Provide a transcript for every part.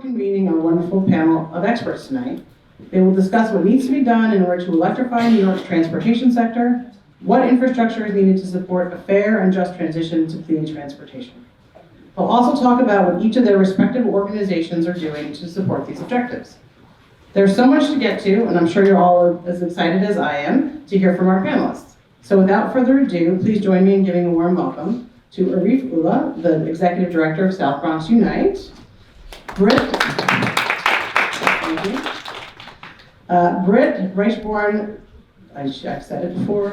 convening our wonderful panel of experts tonight. They will discuss what needs to be done in order to electrify New York's transportation sector, what infrastructure is needed to support a fair and just transition to clean transportation. They'll also talk about what each of their respective organizations are doing to support these objectives. There's so much to get to, and I'm sure you're all as excited as I am to hear from our panelists. So without further ado, please join me in giving a warm welcome to Arif Ullah, the Executive Director of South Bronx Unite, Britt, thank you. Britt Reichborn, I've said it before,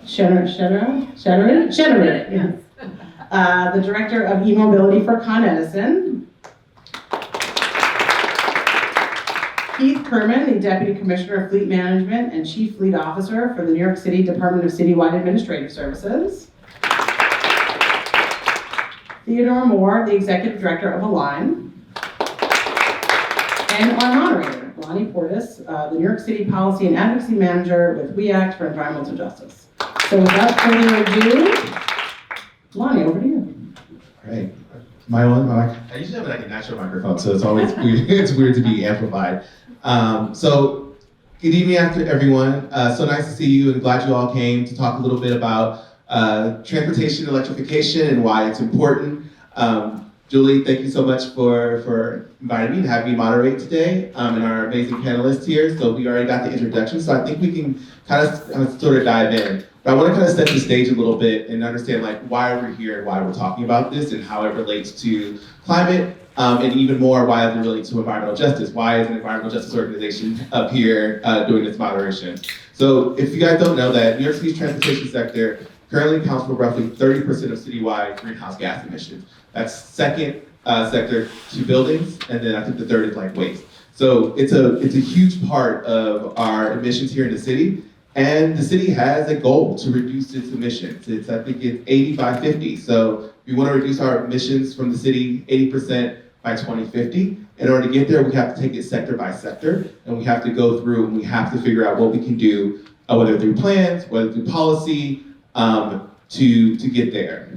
Kjennerud, yes. The Director of E-Mobility for Edison. Keith Kerman, the Deputy Commissioner of Fleet Management and Chief Fleet Officer for the New York City Department of Citywide Administrative Services. Theodore, the Executive Director of Align. And our moderator, Lonnie Portis, the New York City Policy and Advocacy Manager with We Act for Environmental Justice. So without further ado, Lonnie, over to you. Great. My I usually have like a natural microphone, so it's always weird. It's weird to be amplified. So good evening after everyone. So nice to see you, and glad you all came to talk a little bit about transportation electrification and why it's important. Julie, thank you so much for inviting me to have me moderate today, and our amazing panelists here. So we already got the introduction, so I think we can kind of sort of dive in. But I want to kind of set the stage a little bit and understand like why we're here and why we're talking about this and how it relates to climate, and even more why it relates to environmental justice. Why is an environmental justice organization up here doing this moderation? So if you guys don't know that, New York City's transportation sector currently accounts for roughly 30% of citywide greenhouse gas emissions. That's second sector to buildings, and then I think the third is like waste. So it's a huge part of our emissions here in the city, and the city has a goal to reduce its emissions. I think it's 80 by 50. So we want to reduce our emissions from the city 80% by 2050. In order to get there, we have to take it sector by sector, and we have to go through and we have to figure out what we can do, whether through plans, whether through policy, to get there.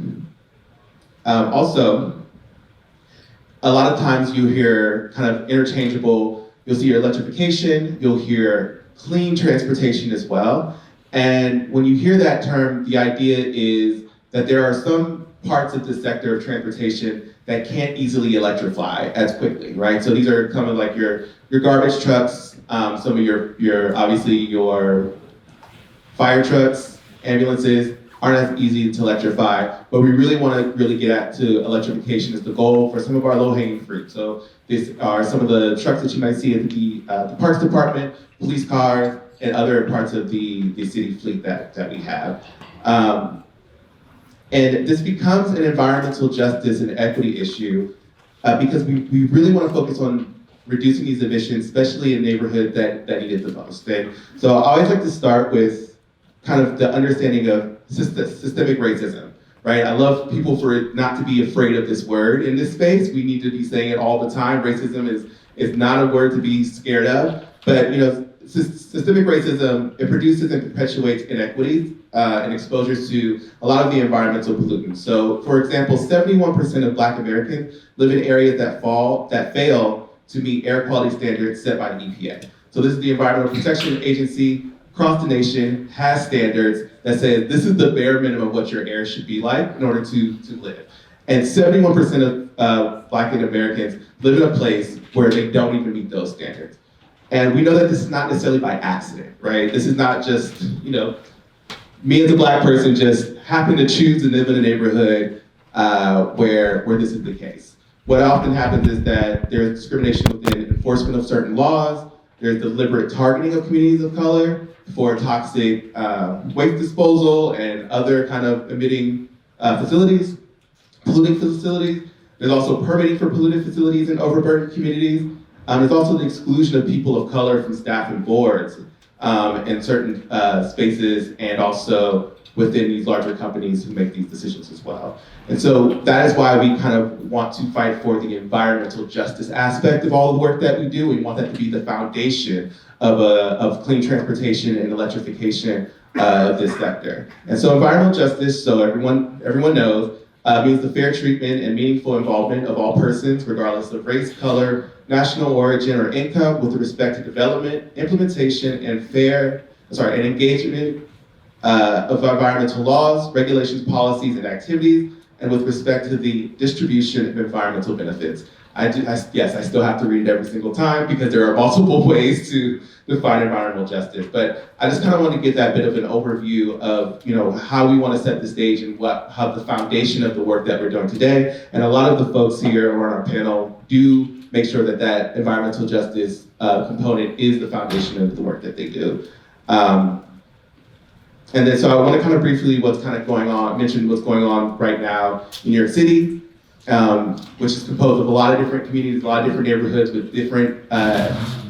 Also, a lot of times you hear kind of interchangeable, you'll see your electrification, you'll hear clean transportation as well. And when you hear that term, the idea is that there are some parts of the sector of transportation that can't easily electrify as quickly, right? So these are kind of like your garbage trucks, some of your obviously your fire trucks, ambulances, aren't as easy to electrify, but we really want to get at to electrification as the goal for some of our low-hanging fruit. So these are some of the trucks that you might see at the Parks Department, police cars, and other parts of the city fleet that we have. And this becomes an environmental justice and equity issue because we really want to focus on reducing these emissions, especially in neighborhoods that need it the most. And so I always like to start with kind of the understanding of systemic racism, right? I love people for not to be afraid of this word in this space. We need to be saying it all the time. Racism is not a word to be scared of, but systemic racism, it produces and perpetuates inequities and exposures to a lot of the environmental pollutants. So for example, 71% of Black Americans live in areas that fail to meet air quality standards set by the EPA. So this is the Environmental Protection Agency across the nation has standards that say this is the bare minimum of what your air should be like in order to live. And 71% of Black Americans live in a place where they don't even meet those standards. And we know that this is not necessarily by accident, right? This is not just, me as a Black person just happen to choose to live in a neighborhood where this is the case. What often happens is that there's discrimination within enforcement of certain laws, there's deliberate targeting of communities of color for toxic waste disposal and other kind of polluting facilities. There's also permitting for polluted facilities in overburdened communities. There's also the exclusion of people of color from staff and boards in certain spaces, and also within these larger companies who make these decisions as well. And so that is why we kind of want to fight for the environmental justice aspect of all the work that we do. We want that to be the foundation of clean transportation and electrification of this sector. And so environmental justice, so everyone knows, means the fair treatment and meaningful involvement of all persons, regardless of race, color, national origin, or income, with respect to development, implementation, and engagement of environmental laws, regulations, policies, and activities, and with respect to the distribution of environmental benefits. Yes, I still have to read it every single time because there are multiple ways to define environmental justice. But I just kind of want to give that bit of an overview of, how we want to set the stage and how the foundation of the work that we're doing today. And a lot of the folks here who are on our panel do make sure that that environmental justice component is the foundation of the work that they do. And then, so I want to kind of briefly mention what's going on right now in New York City, which is composed of a lot of different communities, a lot of different neighborhoods with different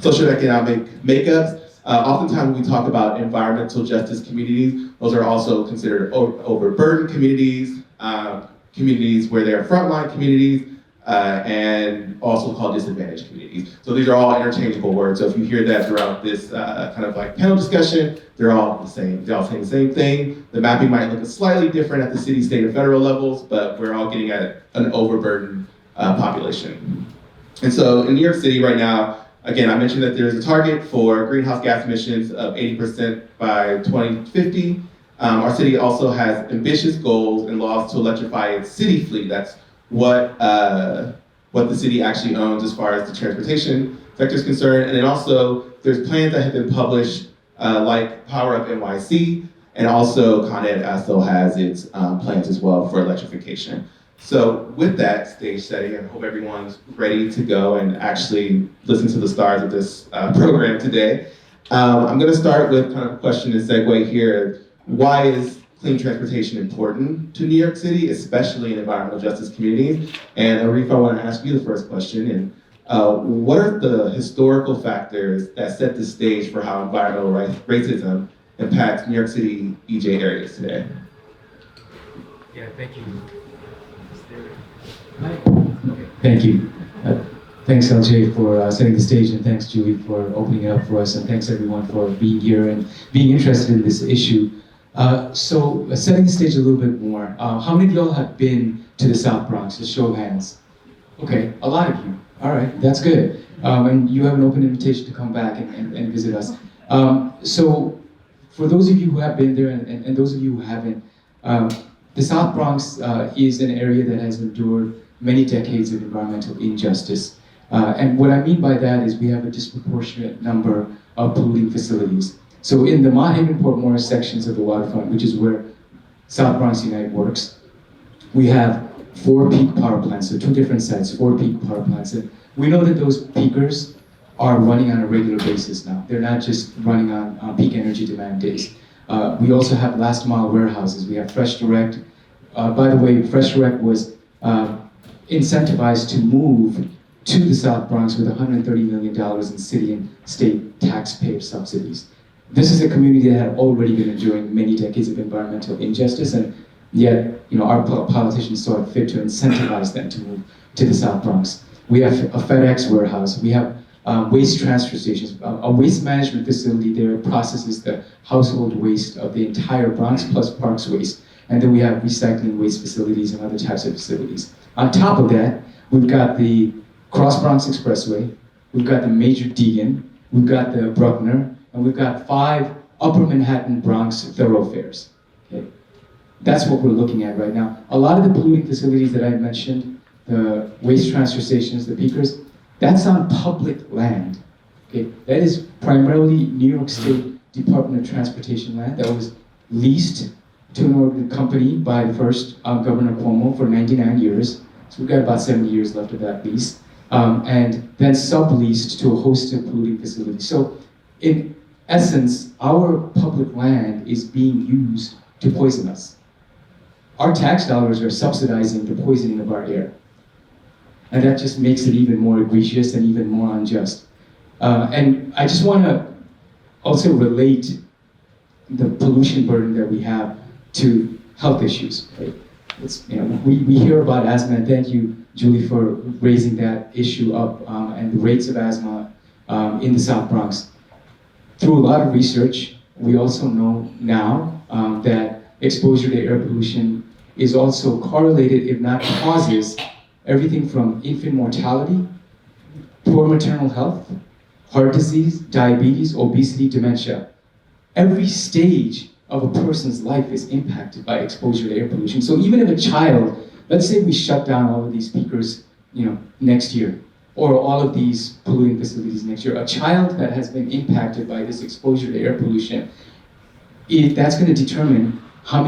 socioeconomic makeups. Oftentimes when we talk about environmental justice communities, those are also considered overburdened communities, communities where they're frontline communities, and also called disadvantaged communities. So these are all interchangeable words. So if you hear that throughout this kind of like panel discussion, they're all the same. They're all saying the same thing. The mapping might look slightly different at the city, state, and federal levels, but we're all getting at an overburdened population. And so in New York City right now, again, I mentioned that there's a target for greenhouse gas emissions of 80% by 2050. Our city also has ambitious goals and laws to electrify its city fleet. That's what the city actually owns as far as the transportation sector is concerned. And then also, there's plans that have been published like Power Up NYC, and also Con Ed also has its plans as well for electrification. So with that stage setting, I hope everyone's ready to go and actually listen to the stars of this program today. I'm gonna start with kind of a question and segue here. Why is clean transportation important to New York City, especially in environmental justice communities? And Arif, I want to ask you the first question. And what are the historical factors that set the stage for how environmental racism impacts New York City EJ areas today? Yeah, thank you. Thank you. Thanks, LJ, for setting the stage, and thanks, Julie, for opening it up for us, and thanks everyone for being here and being interested in this issue. So setting the stage a little bit more, how many of y'all have been to the South Bronx? Just show of hands. Okay, a lot of you. All right, that's good. And you have an open invitation to come back and visit us. So for those of you who have been there and those of you who haven't, the South Bronx is an area that has endured many decades of environmental injustice. And what I mean by that is we have a disproportionate number of polluting facilities. So in the Mott Haven Port Morris sections of the waterfront, which is where South Bronx Unite works, we have 4 peak power plants, so 2 different sites, 4 peak power plants. And we know that those peakers are running on a regular basis now. They're not just running on peak energy demand days. We also have last mile warehouses. We have Fresh Direct. By the way, Fresh Direct was incentivized to move to the South Bronx with $130 million in city and state taxpayer subsidies. This is a community that had already been enduring many decades of environmental injustice, and yet, our politicians saw it fit to incentivize them to move to the South Bronx. We have a FedEx warehouse. We have waste transfer stations, a waste management facility there processes the household waste of the entire Bronx plus Parks waste. And then we have recycling waste facilities and other types of facilities. On top of that, we've got the Cross Bronx Expressway, we've got the Major Deegan, we've got the Bruckner, and we've got 5 Upper Manhattan Bronx thoroughfares. Okay? That's what we're looking at right now. A lot of the polluting facilities that I mentioned, the waste transfer stations, the peakers, that's on public land. Okay? That is primarily New York State Department of Transportation land that was leased to an company by the first Governor Cuomo for 99 years. So we've got about 70 years left of that lease. And then subleased to a host of polluting facilities. So in essence, our public land is being used to poison us. Our tax dollars are subsidizing the poisoning of our air. And that just makes it even more egregious and even more unjust. And I just want to also relate the pollution burden that we have to health issues. Right? We hear about asthma, and thank you, Julie, for raising that issue up, and the rates of asthma in the South Bronx. Through a lot of research, we also know now that exposure to air pollution is also correlated, if not causes, everything from infant mortality, poor maternal health, heart disease, diabetes, obesity, dementia. Every stage of a person's life is impacted by exposure to air pollution. So even if a child, let's say we shut down all of these speakers, next year, or all of these polluting facilities next year, a child that has been impacted by this exposure to air pollution, that's going to determine how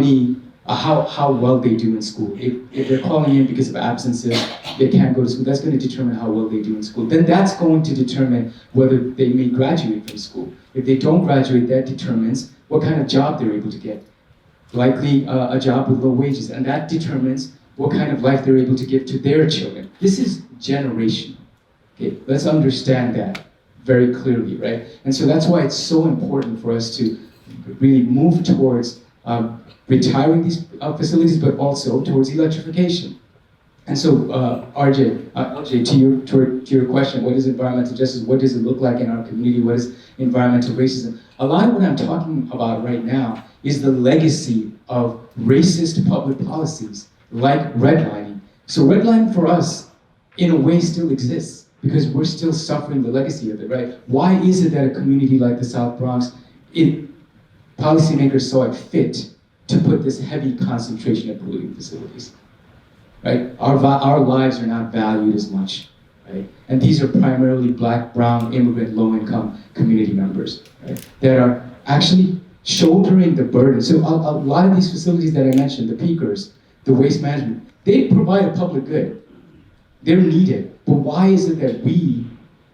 well they do in school. If they're calling in because of absences, they can't go to school, that's going to determine how well they do in school. Then that's going to determine whether they may graduate from school. If they don't graduate, that determines what kind of job they're able to get. Likely a job with low wages, and that determines what kind of life they're able to give to their children. This is generational. Okay, let's understand that very clearly, right? And so that's why it's so important for us to really move towards retiring these facilities, but also towards electrification. And so, LJ, to your question, what is environmental justice? What does it look like in our community? What is environmental racism? A lot of what I'm talking about right now is the legacy of racist public policies, like redlining. So redlining for us, in a way, still exists, because we're still suffering the legacy of it, right? Why is it that a community like the South Bronx, policymakers saw it fit to put this heavy concentration of polluting facilities, right? Our lives are not valued as much, right? And these are primarily Black, brown, immigrant, low-income community members, right? That are actually shouldering the burden. So a lot of these facilities that I mentioned, the peakers, the waste management, they provide a public good. They're needed. But why is it that we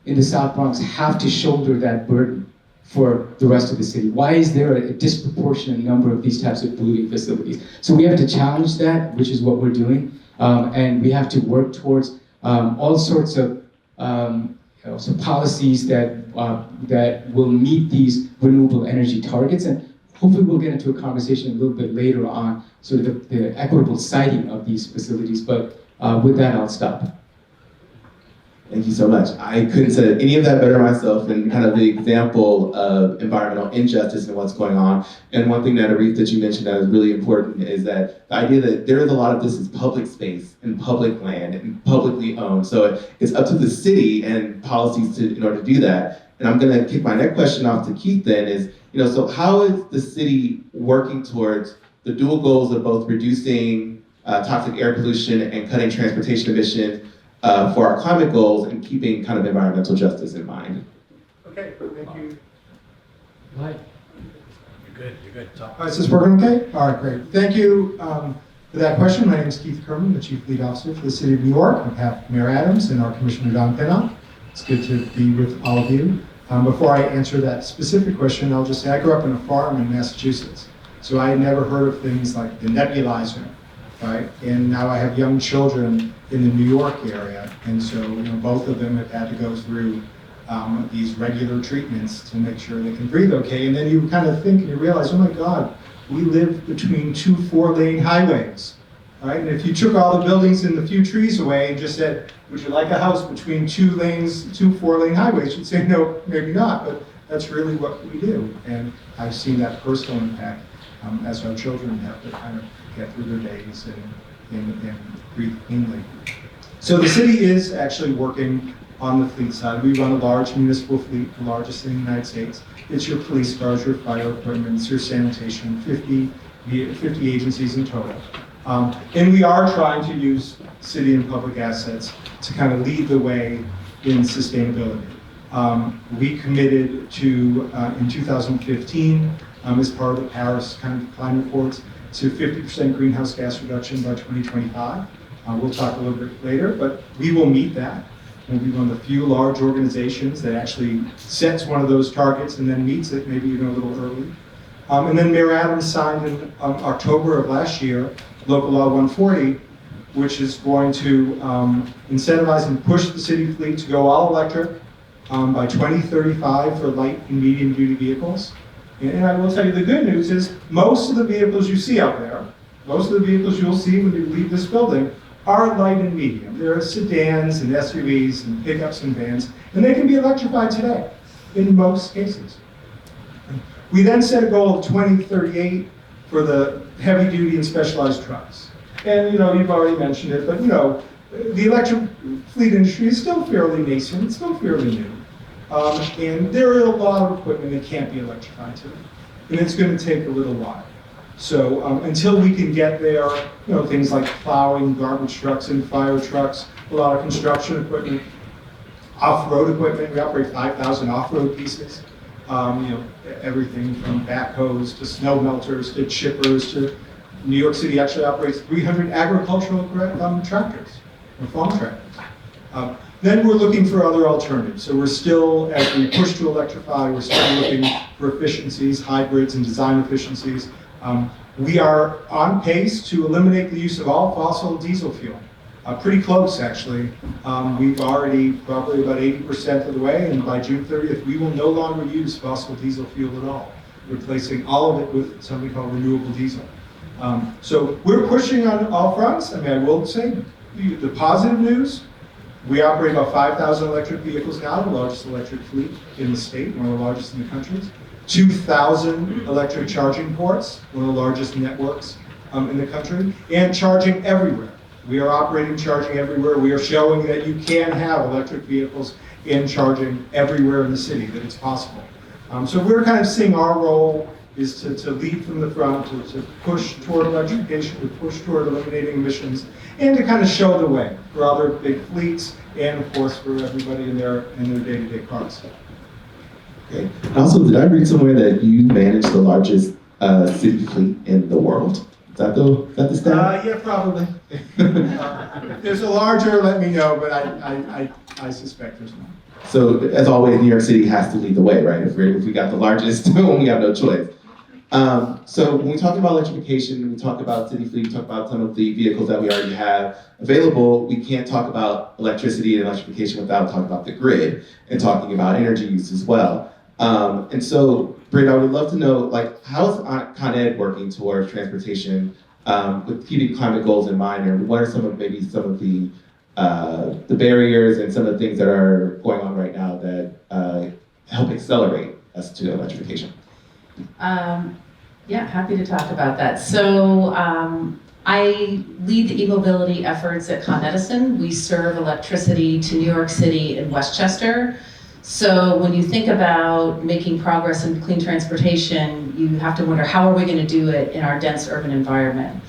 in the South Bronx have to shoulder that burden for the rest of the city? Why is there a disproportionate number of these types of polluting facilities? So we have to challenge that, which is what we're doing. And we have to work towards all sorts of policies that will meet these renewable energy targets. And hopefully we'll get into a conversation a little bit later on sort of the equitable siting of these facilities. But with that, I'll stop. Thank you so much. I couldn't say any of that better myself, and kind of the example of environmental injustice and what's going on. And one thing that Arif, that you mentioned that is really important is that the idea that there is a lot of this is public space and public land and publicly owned. So it's up to the city and policies in order to do that. And I'm gonna kick my next question off to Keith then is, so how is the city working towards the dual goals of both reducing toxic air pollution and cutting transportation emissions for our climate goals and keeping kind of environmental justice in mind? Okay, thank you. Right. You're good. All right, is this working okay? All right, great. Thank you for that question. My name is Keith Kerman, the Chief Lead Officer for the City of New York. I have Mayor Adams and our Commissioner Don Pinnock. It's good to be with all of you. Before I answer that specific question, I'll just say I grew up in a farm in Massachusetts. So I had never heard of things like the nebulizer, right? And now I have young children in the New York area, and so both of them have had to go through these regular treatments to make sure they can breathe okay. And then you kind of think and you realize, oh my God, we live between two 4-lane highways, right? And if you took all the buildings and the few trees away and just said, would you like a house between two 4-lane highways? You'd say no, maybe not, but that's really what we do. And I've seen that personal impact as our children have to kind of get through their days and breathe cleanly. So the city is actually working on the fleet side. We run a large municipal fleet, the largest in the United States. It's your police cars, your fire equipment, it's your sanitation, 50 agencies in total. And we are trying to use city and public assets to kind of lead the way in sustainability. We committed to, in 2015, as part of the Paris kind of climate accords, to 50% greenhouse gas reduction by 2025. We'll talk a little bit later, but we will meet that. We'll be one of the few large organizations that actually sets one of those targets and then meets it, maybe even a little early. And then Mayor Adams signed in October of last year, Local Law 140, which is going to incentivize and push the city fleet to go all electric by 2035 for light and medium duty vehicles. And I will tell you the good news is most of the vehicles you see out there, most of the vehicles you'll see when you leave this building are light and medium. There are sedans and SUVs and pickups and vans, and they can be electrified today in most cases. We then set a goal of 2038 for the heavy duty and specialized trucks. And you've already mentioned it, but the electric fleet industry is still fairly nascent, it's still fairly new. And there are a lot of equipment that can't be electrified today. And it's going to take a little while. So until we can get there, things like plowing, garbage trucks and fire trucks, a lot of construction equipment, off-road equipment, we operate 5,000 off-road pieces. Everything from backhoes to snow melters to chippers to New York City actually operates 300 agricultural tractors, or farm tractors. Then we're looking for other alternatives. So we're still, as we push to electrify, we're still looking for efficiencies, hybrids and design efficiencies. We are on pace to eliminate the use of all fossil diesel fuel. Pretty close, actually. We've already probably about 80% of the way, and by June 30th, we will no longer use fossil diesel fuel at all, replacing all of it with something called renewable diesel. So we're pushing on all fronts. I will say, the positive news, we operate about 5,000 electric vehicles now, the largest electric fleet in the state, one of the largest in the country. 2,000 electric charging ports, one of the largest networks in the country, and charging everywhere. We are operating charging everywhere. We are showing that you can have electric vehicles and charging everywhere in the city, that it's possible. So we're kind of seeing our role is to lead from the front, to push toward electrification, to push toward eliminating emissions, and to kind of show the way for other big fleets, and of course for everybody in their day-to-day cars. Okay. And also, did I read somewhere that you manage the largest city fleet in the world? Is that the stat? Yeah, probably. If there's a larger, let me know, but I suspect there's not. So, as always, New York City has to lead the way, right? If we got the largest, we have no choice. So when we talk about electrification, we talk about city fleet, we talk about some of the vehicles that we already have available, we can't talk about electricity and electrification without talking about the grid and talking about energy use as well. And so, Britt, I would love to know, how is Con Ed working towards transportation with keeping climate goals in mind, or what are some of the barriers and some of the things that are going on right now that help accelerate us to electrification? Yeah, happy to talk about that. So I lead the e-mobility efforts at Con Edison. We serve electricity to New York City and Westchester. So when you think about making progress in clean transportation, you have to wonder, how are we going to do it in our dense urban environment?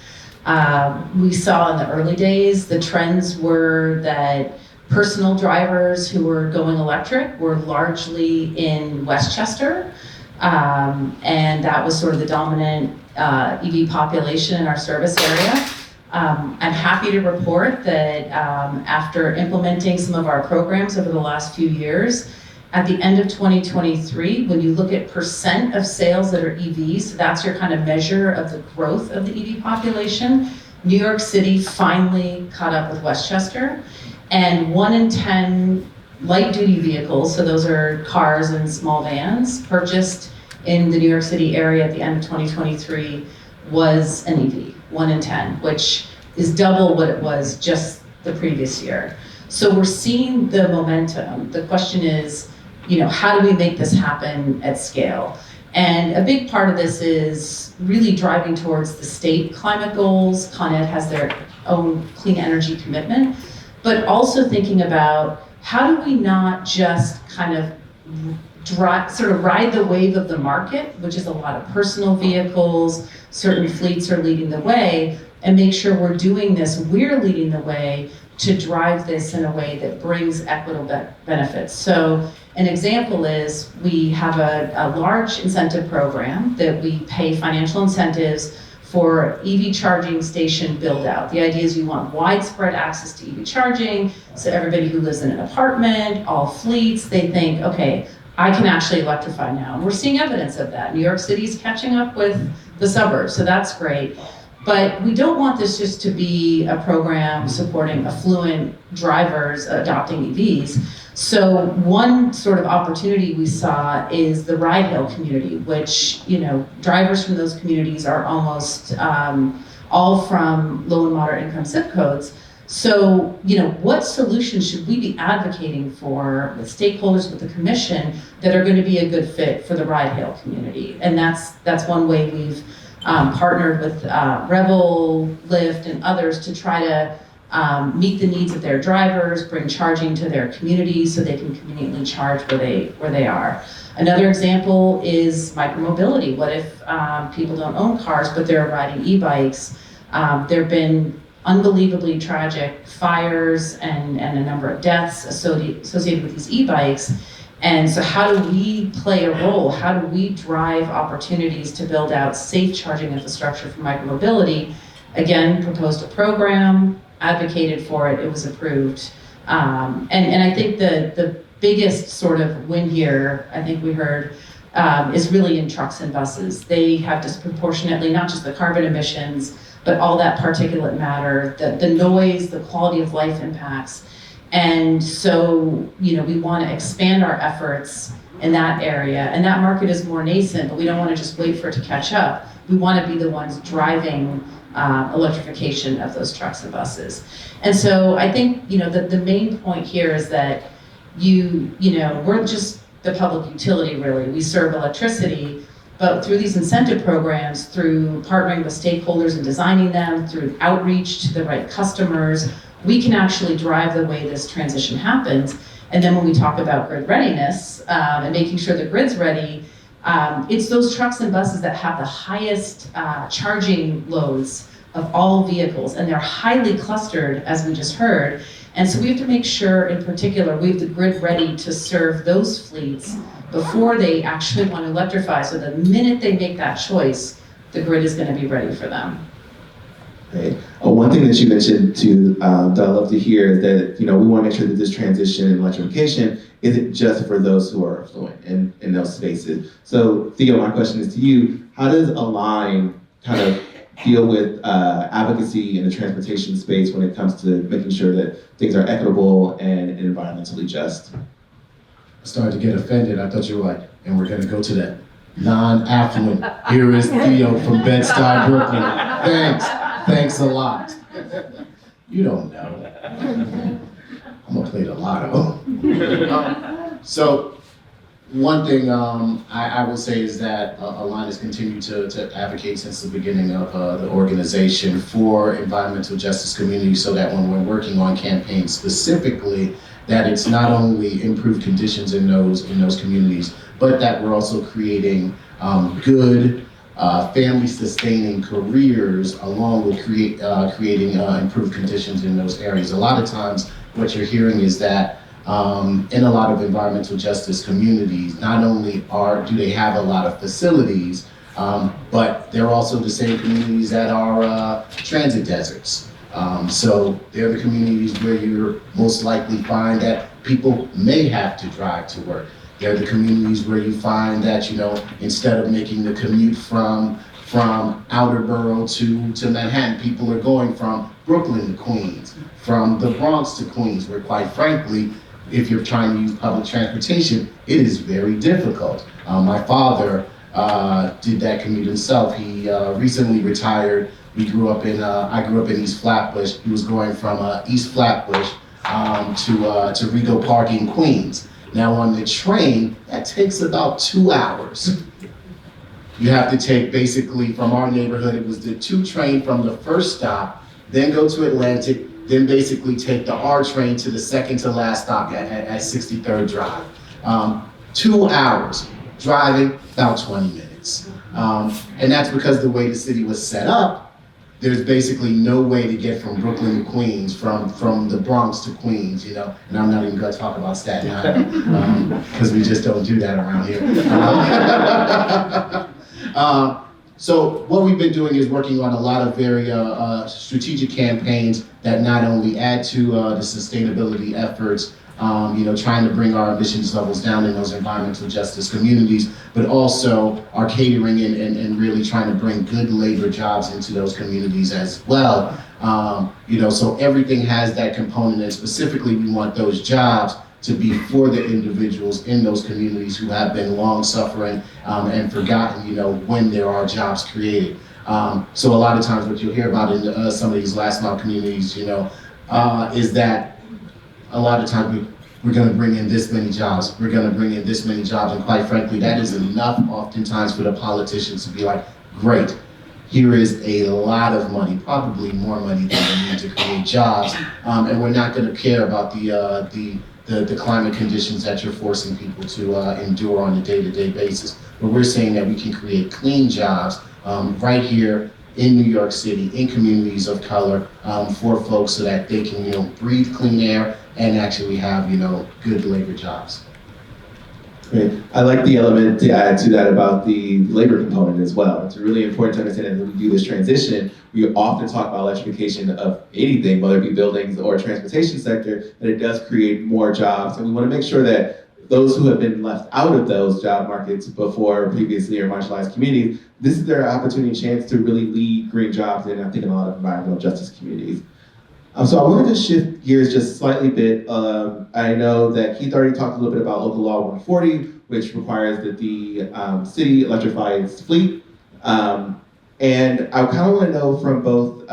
We saw in the early days, the trends were that personal drivers who were going electric were largely in Westchester. And that was sort of the dominant EV population in our service area. I'm happy to report that after implementing some of our programs over the last few years, at the end of 2023, when you look at percent of sales that are EVs, so that's your kind of measure of the growth of the EV population, New York City finally caught up with Westchester, and 1 in 10 light-duty vehicles, so those are cars and small vans, purchased in the New York City area at the end of 2023 was an EV, 1 in 10, which is double what it was just the previous year. So we're seeing the momentum. The question is, how do we make this happen at scale? And a big part of this is really driving towards the state climate goals. Con Ed has their own clean energy commitment, but also thinking about how do we not just kind of ride the wave of the market, which is a lot of personal vehicles, certain fleets are leading the way, and make sure we're doing this, we're leading the way to drive this in a way that brings equitable benefits. So an example is we have a large incentive program that we pay financial incentives for EV charging station build out. The idea is you want widespread access to EV charging, so everybody who lives in an apartment, all fleets, they think, okay, I can actually electrify now. And we're seeing evidence of that. New York City's catching up with the suburbs, so that's great. But we don't want this just to be a program supporting affluent drivers adopting EVs. So one sort of opportunity we saw is the ride-hail community, which, drivers from those communities are almost all from low and moderate income zip codes. So, what solutions should we be advocating for with stakeholders, with the commission, that are going to be a good fit for the ride-hail community? And that's one way we've partnered with Revel, Lyft, and others to try to meet the needs of their drivers, bring charging to their communities so they can conveniently charge where they are. Another example is micromobility. What if people don't own cars, but they're riding e-bikes? There have been unbelievably tragic fires and a number of deaths associated with these e-bikes. And so how do we play a role? How do we drive opportunities to build out safe charging infrastructure for micromobility? Again, proposed a program, advocated for it, it was approved. And I think the biggest sort of win here, I think we heard, is really in trucks and buses. They have disproportionately, not just the carbon emissions, but all that particulate matter, the noise, the quality of life impacts. And so, we want to expand our efforts in that area. And that market is more nascent, but we don't want to just wait for it to catch up. We want to be the ones driving electrification of those trucks and buses. And so I think, the main point here is that we're just the public utility, really. We serve electricity, but through these incentive programs, through partnering with stakeholders and designing them, through outreach to the right customers, we can actually drive the way this transition happens. And then when we talk about grid readiness and making sure the grid's ready, it's those trucks and buses that have the highest charging loads of all vehicles, and they're highly clustered, as we just heard. And so we have to make sure, in particular, we have the grid ready to serve those fleets before they actually want to electrify. So the minute they make that choice, the grid is going to be ready for them. Right. One thing that you mentioned too, that I love to hear is that we want to make sure that this transition in electrification isn't just for those who are affluent in those spaces. So Theo, my question is to you: how does Align kind of deal with advocacy in the transportation space when it comes to making sure that things are equitable and environmentally just? I started to get offended. I thought you were like, and we're going to go to that non-affluent. Here is Theo from Bed-Stuy, Brooklyn. Thanks a lot. You don't know. I'm gonna play the lotto. So one thing I will say is that Align has continued to advocate since the beginning of the organization for environmental justice communities, so that when we're working on campaigns specifically, that it's not only improved conditions in those communities, but that we're also creating good family-sustaining careers along with creating improved conditions in those areas. A lot of times what you're hearing is that in a lot of environmental justice communities, not only do they have a lot of facilities, but they're also the same communities that are transit deserts. So they're the communities where you're most likely find that people may have to drive to work. They're the communities where you find that, instead of making the commute from outer borough to Manhattan, people are going from Brooklyn to Queens, from the Bronx to Queens, where quite frankly, if you're trying to use public transportation, it is very difficult. My father did that commute himself. He recently retired. I grew up in East Flatbush. He was going from East Flatbush to Rego Park in Queens. Now on the train, that takes about 2 hours. You have to take basically from our neighborhood, it was the 2 train from the first stop, then go to Atlantic, then basically take the R train to the second to last stop at 63rd Drive. 2 hours, driving about 20 minutes. And that's because the way the city was set up, there's basically no way to get from Brooklyn to Queens, from the Bronx to Queens, and I'm not even gonna talk about Staten Island, because we just don't do that around here. So what we've been doing is working on a lot of very strategic campaigns that not only add to the sustainability efforts, trying to bring our emissions levels down in those environmental justice communities, but also are catering and really trying to bring good labor jobs into those communities as well. So everything has that component, and specifically we want those jobs to be for the individuals in those communities who have been long suffering and forgotten, when there are jobs created. So a lot of times what you'll hear about in some of these last mile communities, is that a lot of times we're going to bring in this many jobs, we're going to bring in this many jobs, and quite frankly, that is enough oftentimes for the politicians to be like, great, here is a lot of money, probably more money than we need to create jobs, and we're not going to care about the climate conditions that you're forcing people to endure on a day-to-day basis. But we're saying that we can create clean jobs right here in New York City, in communities of color, for folks so that they can, breathe clean air and actually have, good labor jobs. Great. I like the element to add to that about the labor component as well. It's really important to understand that when we do this transition, we often talk about electrification of anything, whether it be buildings or transportation sector, that it does create more jobs. And we want to make sure that those who have been left out of those job markets before, previously, or marginalized communities, this is their opportunity and chance to really lead green jobs in, I think, in a lot of environmental justice communities. So I wanted to shift gears just slightly bit. I know that Keith already talked a little bit about local law 140, which requires that the city electrify its fleet. And I kind of want to know from both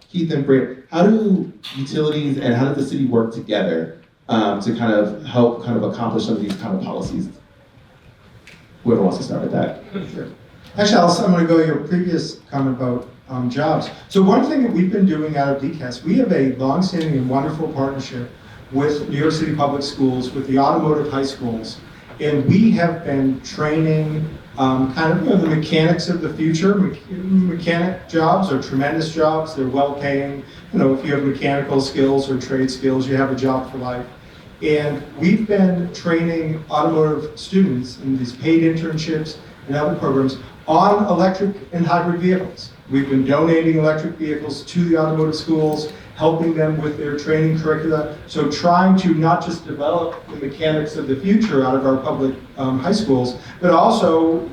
Keith and Britt, how do utilities and how does the city work together to kind of help kind of accomplish some of these kind of policies? Whoever wants to start with that. Sure. Actually, I'm going to go to your previous comment about jobs. So one thing that we've been doing out of DCAS, we have a long-standing and wonderful partnership with New York City Public Schools, with the automotive high schools, and we have been training the mechanics of the future. Mechanic jobs are tremendous jobs. They're well-paying. If you have mechanical skills or trade skills, you have a job for life. And we've been training automotive students in these paid internships and other programs on electric and hybrid vehicles. We've been donating electric vehicles to the automotive schools, helping them with their training curricula. So trying to not just develop the mechanics of the future out of our public high schools, but also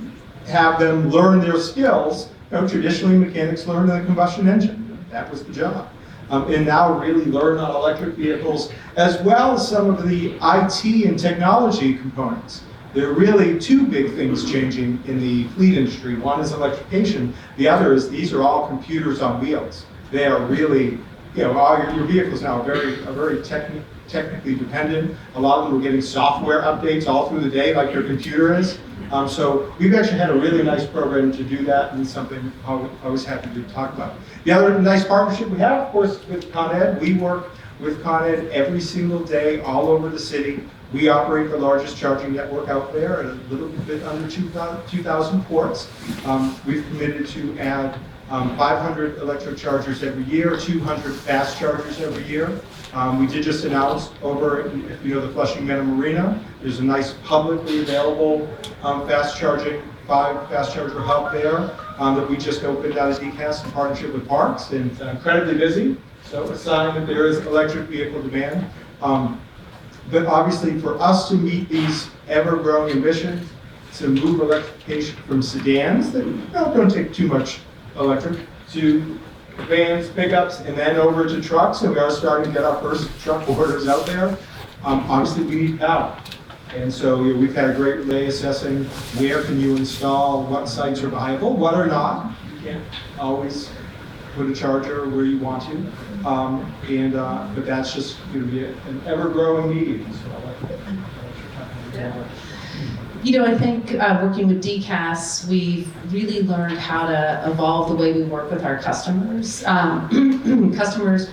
have them learn their skills. Traditionally mechanics learned in the combustion engine. That was the job. And now really learn on electric vehicles, as well as some of the IT and technology components. There are really two big things changing in the fleet industry. One is electrification. The other is these are all computers on wheels. They are really, all your vehicles now are very technically dependent. A lot of them are getting software updates all through the day, like your computer is. So we've actually had a really nice program to do that, and something I was happy to talk about. The other nice partnership we have, of course, with Con Ed. We work with Con Ed every single day all over the city. We operate the largest charging network out there at a little bit under 2,000 ports. We've committed to add 500 electric chargers every year, 200 fast chargers every year. We did just announce over, if you know the Flushing Meadow Marina, there's a nice publicly available fast charger hub there that we just opened out of DCAS in partnership with Parks, and it's incredibly busy. So a sign that there is electric vehicle demand. But obviously for us to meet these ever-growing emissions, to move electrification from sedans that don't take too much electric to vans, pickups, and then over to trucks, and we are starting to get our first truck orders out there. Obviously we need power. And so we've had a great relay assessing where can you install, what sites are viable, what are not. You can't always put a charger where you want to. But that's just going to be an ever-growing need. So I think working with DCAS, we've really learned how to evolve the way we work with our customers. Customers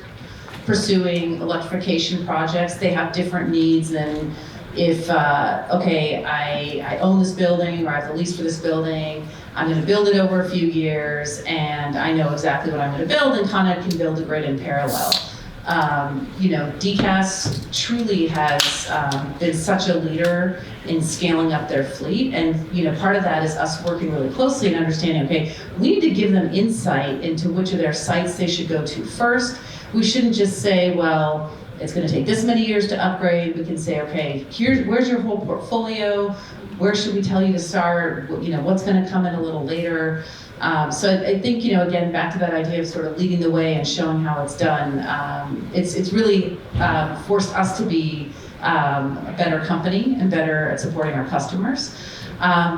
pursuing electrification projects, they have different needs than if, I own this building or I have the lease for this building, I'm going to build it over a few years and I know exactly what I'm going to build, and Con Ed can build a grid in parallel. DCAS truly has been such a leader in scaling up their fleet, and part of that is us working really closely and understanding, we need to give them insight into which of their sites they should go to first. We shouldn't just say, well, it's going to take this many years to upgrade. We can say, where's your whole portfolio? Where should we tell you to start? What's going to come in a little later? So I think, again, back to that idea of sort of leading the way and showing how it's done. It's really forced us to be a better company and better at supporting our customers.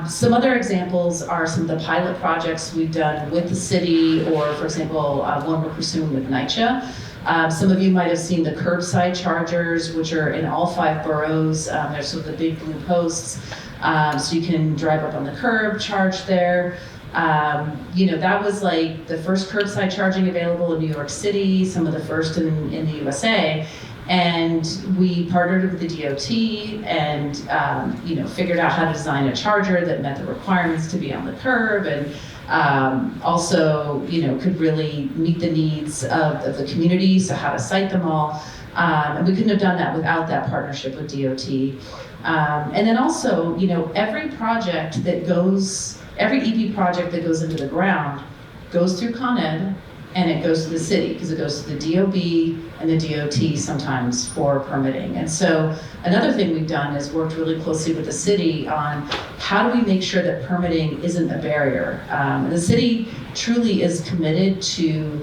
Some other examples are some of the pilot projects we've done with the city, or for example, one we're pursuing with NYCHA. Some of you might have seen the curbside chargers, which are in all 5 boroughs. They're sort of the big blue posts. So you can drive up on the curb, charge there. That was like the first curbside charging available in New York City, some of the first in the USA. And we partnered with the DOT and, figured out how to design a charger that met the requirements to be on the curb and also, could really meet the needs of the community, so how to site them all. And we couldn't have done that without that partnership with DOT. And then also, every EV project that goes into the ground goes through Con Ed and it goes to the city because it goes to the DOB and the DOT sometimes for permitting. And so another thing we've done is worked really closely with the city on how do we make sure that permitting isn't a barrier. The city truly is committed to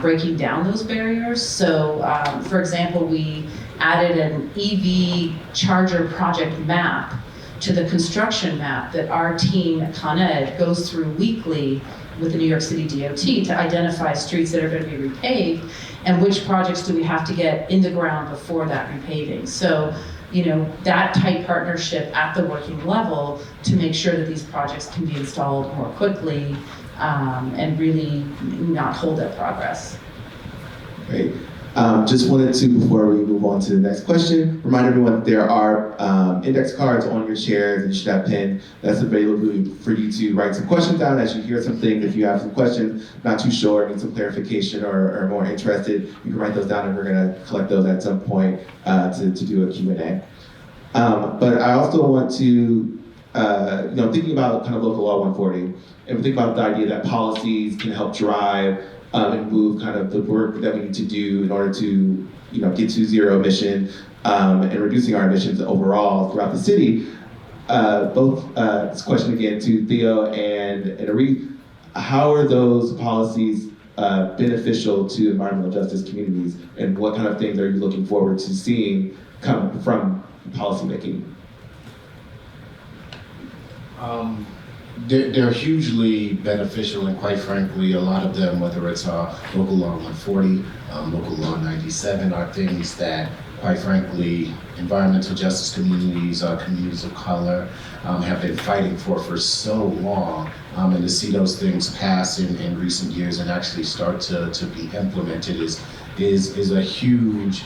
breaking down those barriers. So for example, we added an EV charger project map to the construction map that our team at Con Ed goes through weekly with the New York City DOT to identify streets that are going to be repaved and which projects do we have to get in the ground before that repaving. So, that tight partnership at the working level to make sure that these projects can be installed more quickly and really not hold up progress. Great. Just wanted to, before we move on to the next question, remind everyone that there are index cards on your chairs and you should have a pen that's available for you to write some questions down as you hear something. If you have some questions, not too sure, need some clarification or more interested, you can write those down and we're going to collect those at some point to do a Q&A. But I also want to, thinking about kind of local law 140, and we think about the idea that policies can help drive and move kind of the work that we need to do in order to, get to zero emission and reducing our emissions overall throughout the city. This question again to Theo and Arif, how are those policies beneficial to environmental justice communities, and what kind of things are you looking forward to seeing come from policymaking? They're hugely beneficial, and quite frankly, a lot of them, whether it's local law 140, local law 97, are things that, quite frankly, environmental justice communities, communities of color, have been fighting for so long, and to see those things pass in recent years and actually start to be implemented is a huge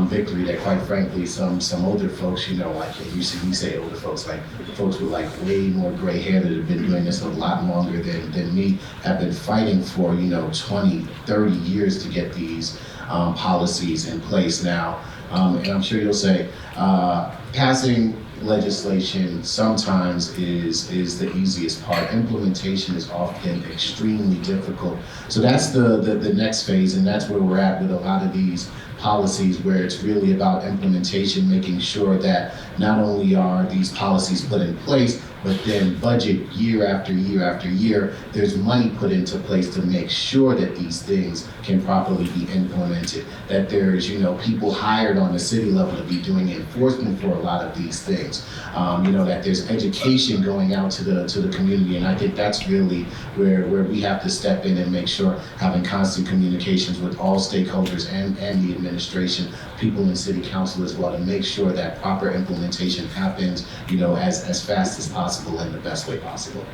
victory that, quite frankly, some older folks, like you say older folks, like folks with like way more gray hair that have been doing this a lot longer than me, have been fighting for 20, 30 years to get these policies in place now. And I'm sure you'll say passing legislation sometimes is the easiest part. Implementation is often extremely difficult. So that's the next phase, and that's where we're at with a lot of these policies, where it's really about implementation, making sure that not only are these policies put in place, but then budget year after year after year, there's money put into place to make sure that these things can properly be implemented, that there's people hired on the city level to be doing enforcement for a lot of these things, that there's education going out to the community. And I think that's really where we have to step in and make sure, having constant communications with all stakeholders and the administration, people in city council as well, to make sure that proper implementation happens, as fast as possible in the best way possible.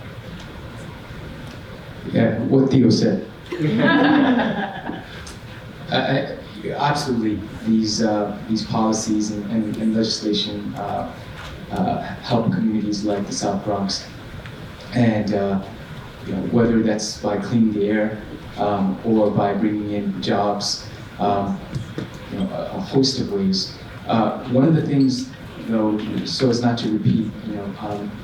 Yeah, what Theo said. Absolutely, these policies and legislation help communities like the South Bronx, and whether that's by cleaning the air or by bringing in jobs, a host of ways. One of the things, so as not to repeat,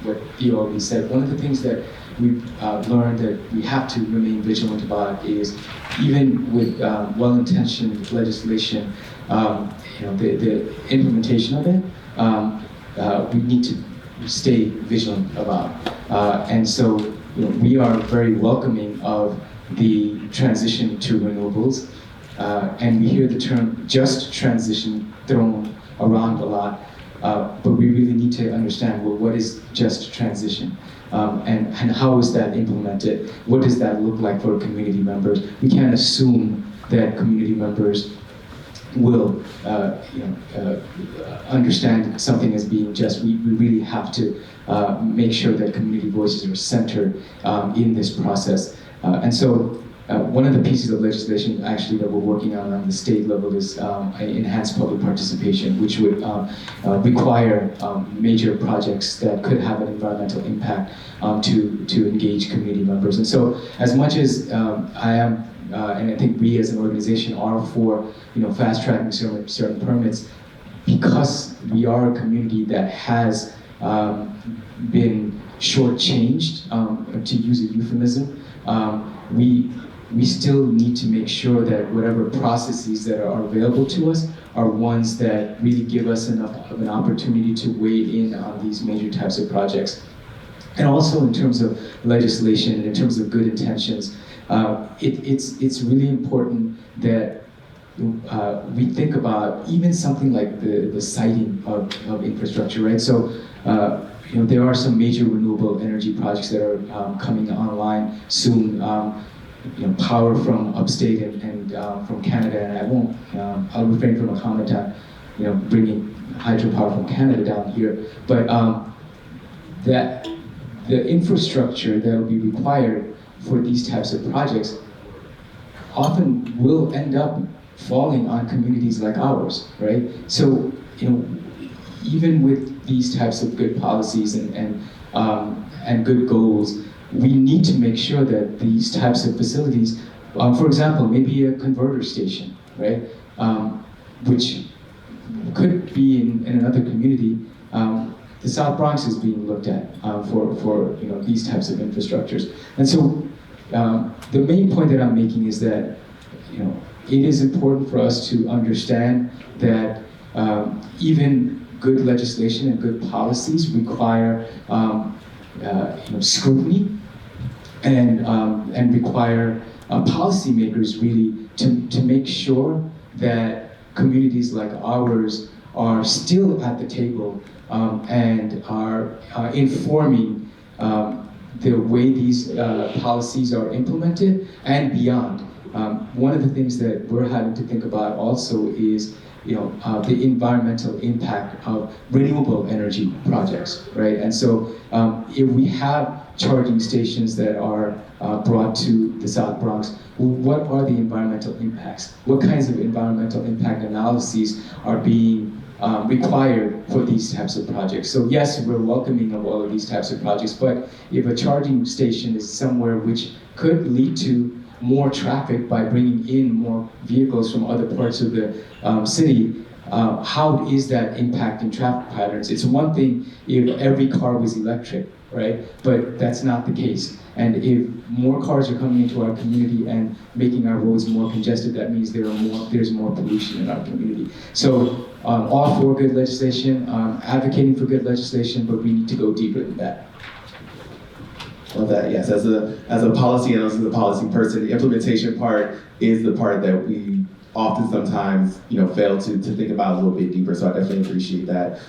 what Theo already said, one of the things that we've learned that we have to remain vigilant about is, even with well-intentioned legislation, the implementation of it, we need to stay vigilant about. And so, we are very welcoming of the transition to renewables, and we hear the term just transition thrown around a lot, but we really need to understand, well, what is just transition? And how is that implemented? What does that look like for community members? We can't assume that community members will understand something as being just. We really have to make sure that community voices are centered in this process. And so one of the pieces of legislation actually that we're working on the state level is enhanced public participation, which would require major projects that could have an environmental impact to engage community members. And so as much as I am, and I think we as an organization are for fast tracking certain permits, because we are a community that has been shortchanged, to use a euphemism, we still need to make sure that whatever processes that are available to us are ones that really give us enough of an opportunity to weigh in on these major types of projects. And also in terms of legislation and in terms of good intentions, it's really important that we think about even something like the siting of infrastructure, right? So there are some major renewable energy projects that are coming online soon. Power from upstate and from Canada, and I won't. I'll refrain from a comment on bringing hydropower from Canada down here, but that the infrastructure that will be required for these types of projects often will end up falling on communities like ours, right? So even with these types of good policies and good goals, we need to make sure that these types of facilities, for example, maybe a converter station, right, which could be in another community. The South Bronx is being looked at for these types of infrastructures, and so the main point that I'm making is that it is important for us to understand that even good legislation and good policies require scrutiny and require policymakers really to make sure that communities like ours are still at the table and are informing the way these policies are implemented and beyond. One of the things that we're having to think about also is the environmental impact of renewable energy projects, right? And so if we have charging stations that are brought to the South Bronx, what are the environmental impacts? What kinds of environmental impact analyses are being required for these types of projects? So yes, we're welcoming of all of these types of projects, but if a charging station is somewhere which could lead to more traffic by bringing in more vehicles from other parts of the city, how is that impacting traffic patterns? It's one thing if every car was electric, right? But that's not the case. And if more cars are coming into our community and making our roads more congested, that means there's more pollution in our community. So all for good legislation, advocating for good legislation, but we need to go deeper than that. Love that. Yes, as a policy analyst, as a policy person, the implementation part is the part that we often sometimes fail to think about a little bit deeper. So I definitely appreciate that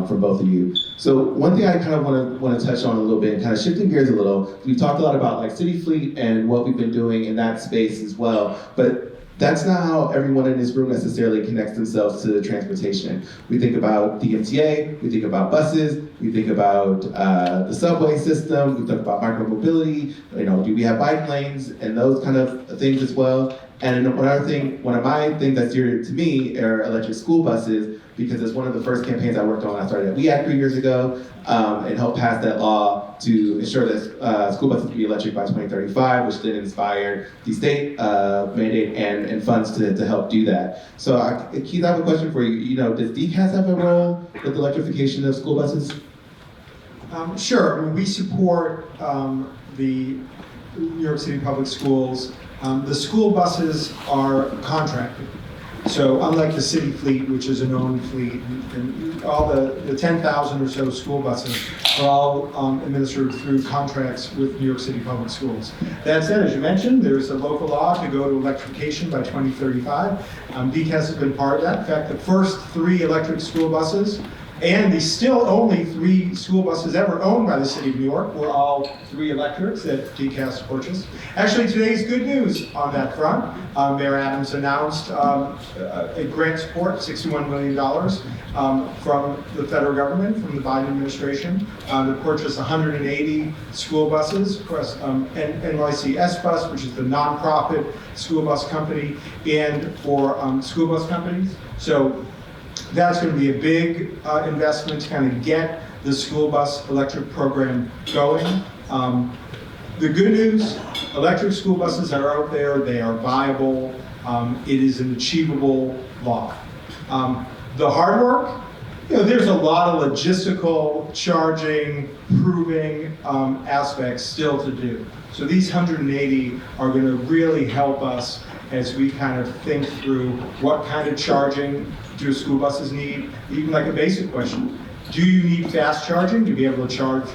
from both of you. So one thing I kind of want to touch on a little bit, kind of shifting gears a little. We've talked a lot about like city fleet and what we've been doing in that space as well, but that's not how everyone in this room necessarily connects themselves to transportation. We think about the MTA, we think about buses, we think about the subway system, we think about micromobility, do we have bike lanes and those kind of things as well. And one of my things that's dear to me are electric school buses, because it's one of the first campaigns I worked on. I started at WEAC 3 years ago and helped pass that law to ensure that school buses would be electric by 2035, which then inspired the state mandate and funds to help do that. So Keith, I have a question for you. Does DCAS have a role with the electrification of school buses? Sure. I mean, we support the New York City Public Schools. The school buses are contracted. So unlike the city fleet, which is an owned fleet, and all the 10,000 or so school buses are all administered through contracts with New York City Public Schools. That said, as you mentioned, there's a local law to go to electrification by 2035. DCAS has been part of that. In fact, the first 3 electric school buses And the still only 3 school buses ever owned by the city of New York were all 3 electrics that DCAS purchased. Actually, today's good news on that front. Mayor Adams announced a grant support, $61 million from the federal government, from the Biden administration, to purchase 180 school buses, NYLCVEF bus, which is the nonprofit school bus company, and for school bus companies. So that's going to be a big investment to kind of get the school bus electric program going. The good news, electric school buses are out there, they are viable, it is an achievable law. The hard work, there's a lot of logistical, charging, proving aspects still to do. So these 180 are going to really help us as we kind of think through what kind of charging do school buses need. Even like a basic question, do you need fast charging to be able to charge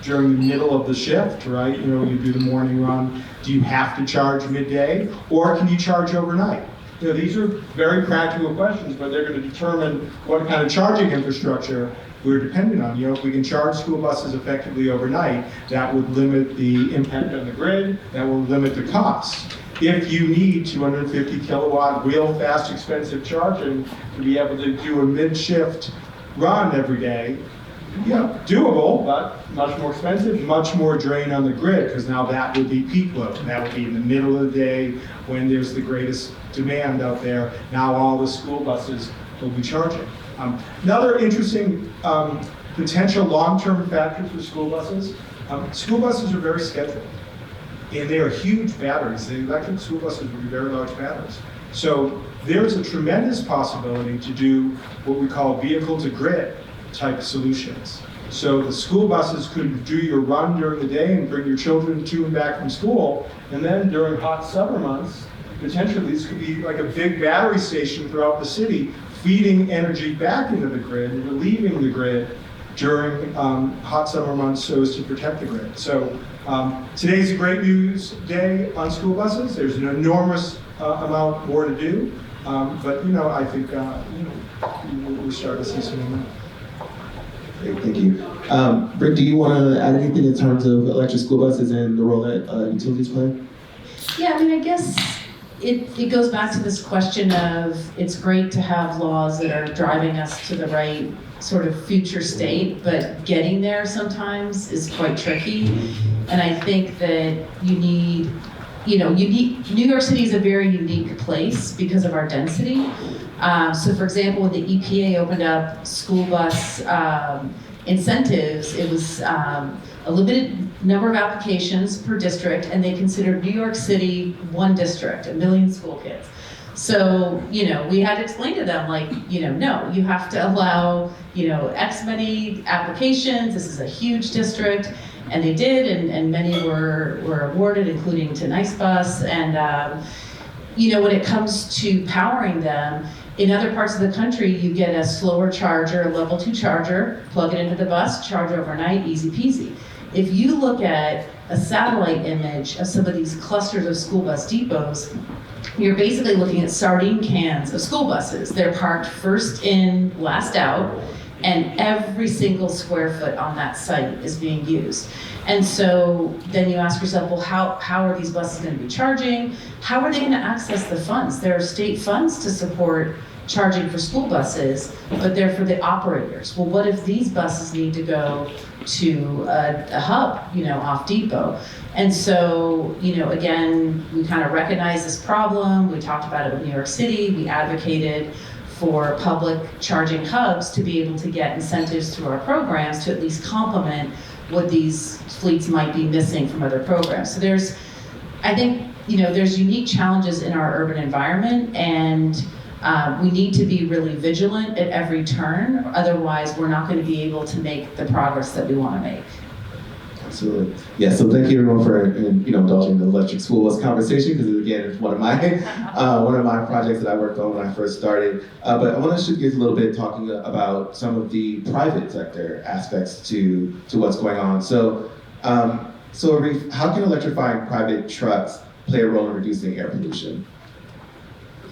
during the middle of the shift, right? You do the morning run. Do you have to charge midday, or can you charge overnight? These are very practical questions, but they're going to determine what kind of charging infrastructure we're dependent on. If we can charge school buses effectively overnight, that would limit the impact on the grid, that will limit the cost. If you need 250 kilowatt, real fast, expensive charging to be able to do a mid-shift run every day, doable, but much more expensive, much more drain on the grid, because now that would be peak load. And that would be in the middle of the day when there's the greatest demand out there. Now all the school buses will be charging. Another interesting potential long-term factor for school buses are very scheduled. And they are huge batteries. The electric school buses would be very large batteries. So there's a tremendous possibility to do what we call vehicle-to-grid type solutions. So the school buses could do your run during the day and bring your children to and back from school, and then during hot summer months, potentially these could be like a big battery station throughout the city, feeding energy back into the grid and relieving the grid during hot summer months so as to protect the grid. So today's a great news day on school buses. There's an enormous amount more to do, but I think we're starting to see some of that. Great, thank you. Britt, do you want to add anything in terms of electric school buses and the role that utilities play? Yeah, I guess it goes back to this question of it's great to have laws that are driving us to the right sort of future state, but getting there sometimes is quite tricky. And I think that New York City is a very unique place because of our density. So for example, when the EPA opened up school bus incentives, it was a limited number of applications per district, and they considered New York City one district, 1 million school kids. So, we had to explain to them, no, you have to allow, X many applications, this is a huge district, and they did, and many were awarded, including to Nice Bus, and, when it comes to powering them, in other parts of the country, you get a slower charger, a level 2 charger, plug it into the bus, charge overnight, easy peasy. If you look at a satellite image of some of these clusters of school bus depots, you're basically looking at sardine cans of school buses. They're parked first in, last out, and every single square foot on that site is being used. And so then you ask yourself, well, how are these buses going to be charging? How are they going to access the funds? There are state funds to support charging for school buses, but they're for the operators. Well, what if these buses need to go to a hub, off depot? And so, again, we kind of recognize this problem. We talked about it with New York City. We advocated for public charging hubs to be able to get incentives through our programs to at least complement what these fleets might be missing from other programs. So there's unique challenges in our urban environment, and we need to be really vigilant at every turn. Otherwise, we're not going to be able to make the progress that we want to make. Absolutely. Yeah, so thank you everyone for indulging the electric school bus conversation, because again, it's one of my projects that I worked on when I first started. But I want to shift gears a little bit, talking about some of the private sector aspects to what's going on. So Arif, how can electrifying private trucks play a role in reducing air pollution?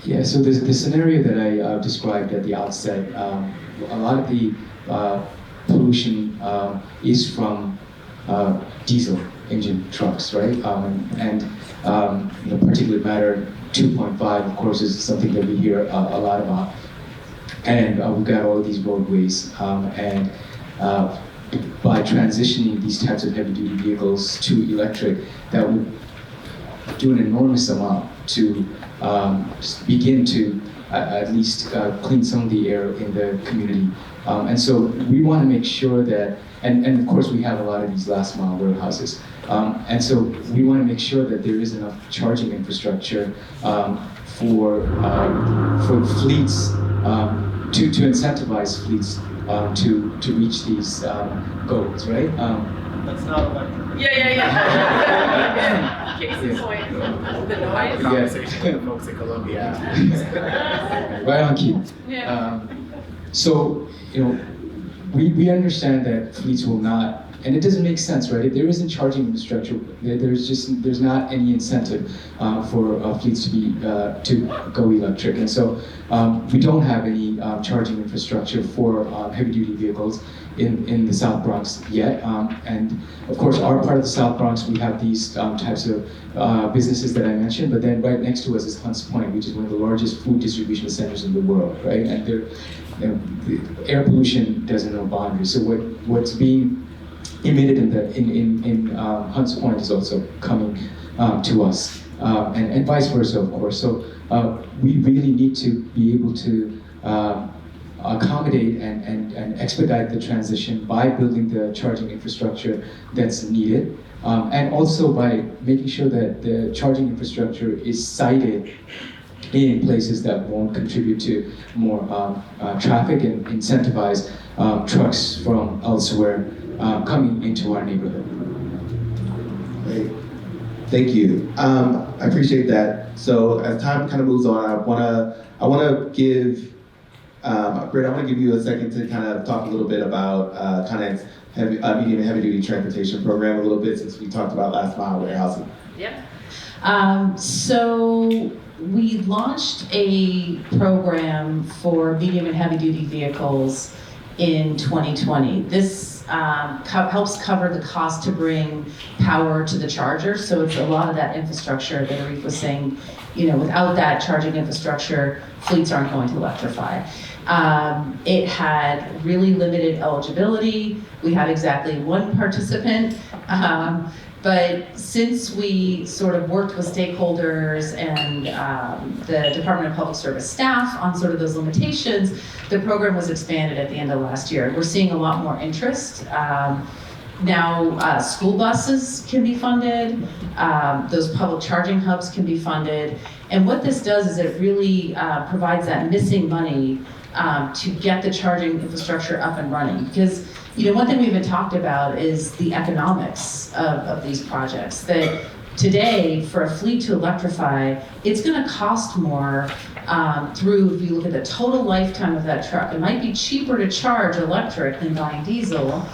Yeah, so the scenario that I described at the outset, a lot of the pollution is from diesel engine trucks, right? Particulate matter 2.5, of course, is something that we hear a lot about. And we've got all of these roadways, by transitioning these types of heavy-duty vehicles to electric, that would do an enormous amount to begin to at least clean some of the air in the community. And so we want to make sure that, and of course we have a lot of these last mile warehouses. And so we want to make sure that there is enough charging infrastructure for fleets, to incentivize fleets to reach these goals, right? That's not electric. Yeah. Case in point, the noise. Conversation with the folks in Colombia. Right on key. Yeah. So, we understand that fleets will not, and it doesn't make sense, right? If there isn't charging infrastructure, there's not any incentive for fleets to go electric. And so we don't have any charging infrastructure for heavy-duty vehicles in the South Bronx yet. And of course, our part of the South Bronx, we have these types of businesses that I mentioned, but then right next to us is Hunts Point, which is one of the largest food distribution centers in the world, right? And the air pollution doesn't know boundaries. So what's being emitted in Hunts Point is also coming to us, and vice versa, of course. So we really need to be able to accommodate and expedite the transition by building the charging infrastructure that's needed, and also by making sure that the charging infrastructure is sited in places that won't contribute to more traffic and incentivize trucks from elsewhere coming into our neighborhood. Great. Thank you. I appreciate that. So as time kind of moves on, I wanna give Britt, I want to give you a second to kind of talk a little bit about medium and heavy duty transportation program a little bit, since we talked about last mile warehousing. Yep. So we launched a program for medium and heavy duty vehicles in 2020. This helps cover the cost to bring power to the charger. So it's a lot of that infrastructure that Arif was saying, without that charging infrastructure, fleets aren't going to electrify. It had really limited eligibility. We had exactly one participant. But since we sort of worked with stakeholders and the Department of Public Service staff on sort of those limitations, the program was expanded at the end of last year. We're seeing a lot more interest. Now school buses can be funded, those public charging hubs can be funded, and what this does is it really provides that missing money to get the charging infrastructure up and running. Because one thing we haven't talked about is the economics of these projects. That today, for a fleet to electrify, it's going to cost more if you look at the total lifetime of that truck. It might be cheaper to charge electric than buying diesel,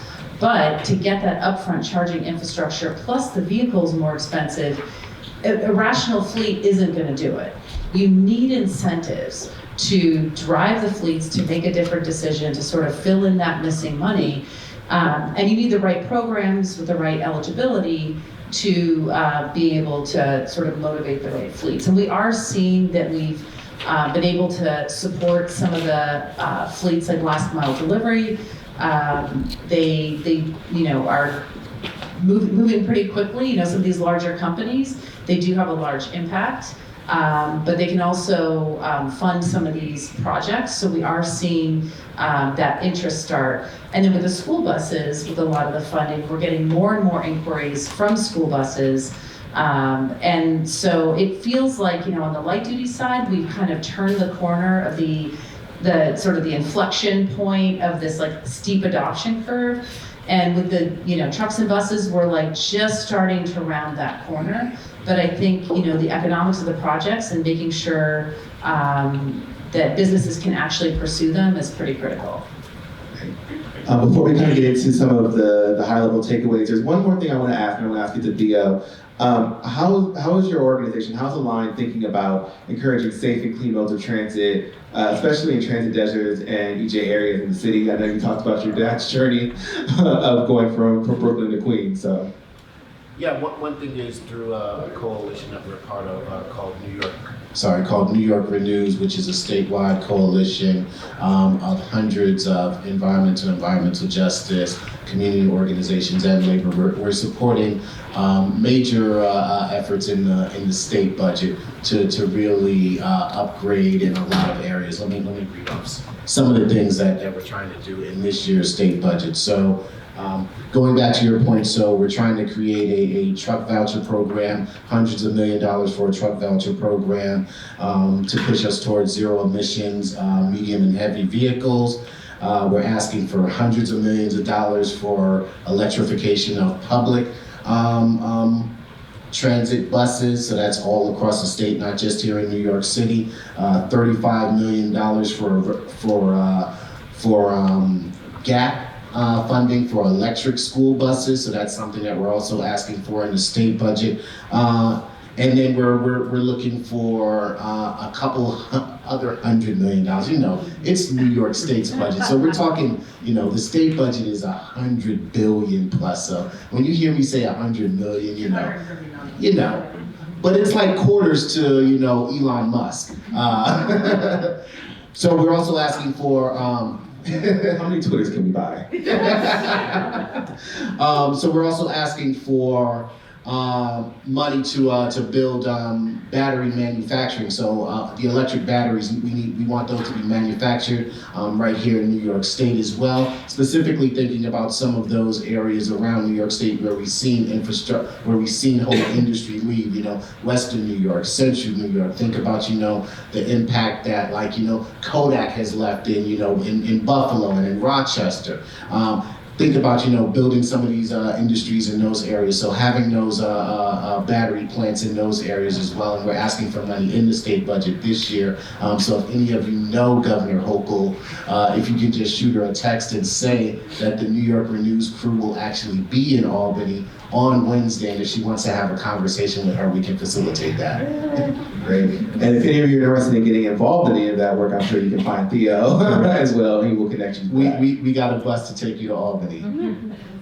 but to get that upfront charging infrastructure, plus the vehicle's more expensive, a rational fleet isn't going to do it. You need incentives to drive the fleets to make a different decision, to sort of fill in that missing money. And you need the right programs with the right eligibility to be able to sort of motivate the right fleets. And we are seeing that we've been able to support some of the fleets like last mile delivery. They are moving pretty quickly. Some of these larger companies, they do have a large impact. But they can also fund some of these projects. So we are seeing that interest start. And then with the school buses, with a lot of the funding, we're getting more and more inquiries from school buses. And so it feels like, on the light duty side, we've kind of turned the corner of the sort of the inflection point of this like steep adoption curve. And with the, trucks and buses, we're like just starting to round that corner. But I think, the economics of the projects and making sure that businesses can actually pursue them is pretty critical. Before we kind of get into some of the high-level takeaways, there's one more thing I want to ask, and I want to ask it to Theo. How is your organization, how's Align thinking about encouraging safe and clean modes of transit, especially in transit deserts and EJ areas in the city? I know you talked about your dad's journey of going from Brooklyn to Queens, so. Yeah, one thing is through a coalition that we're part of called New York Renews, which is a statewide coalition of hundreds of environmental justice, community organizations, and labor. We're supporting major efforts in the state budget to really upgrade in a lot of areas. Let me read off some of the things that we're trying to do in this year's state budget. So. Going back to your point, so we're trying to create a truck voucher program, hundreds of $1 million for a truck voucher program to push us towards zero emissions, medium and heavy vehicles. We're asking for hundreds of millions of dollars for electrification of public transit buses, so that's all across the state, not just here in New York City. $35 million for GAP. Funding for electric school buses, so that's something that we're also asking for in the state budget. And then we're looking for a couple other $100 million. You know, it's New York State's budget, so we're talking. You know, the state budget is $100 billion plus. So when you hear me say $100 million, you know, but it's like quarters to Elon Musk. So we're also asking for. How many Twitters can we buy? So we're also asking for money to build battery manufacturing. So the electric batteries, we want those to be manufactured right here in New York State as well. Specifically thinking about some of those areas around New York State where we've seen infrastructure, where we've seen whole industry leave. Western New York, Central New York. Think about the impact that Kodak has left in Buffalo and in Rochester. Think about building some of these industries in those areas. So having those battery plants in those areas as well. And we're asking for money in the state budget this year. So if any of you know Governor Hochul, if you can just shoot her a text and say that the New York Renews crew will actually be in Albany on Wednesday, and if she wants to have a conversation with her, we can facilitate that. Great. And if any of you are interested in getting involved in any of that work, I'm sure you can find Theo as well. He will connect you. We got a bus to take you to Albany.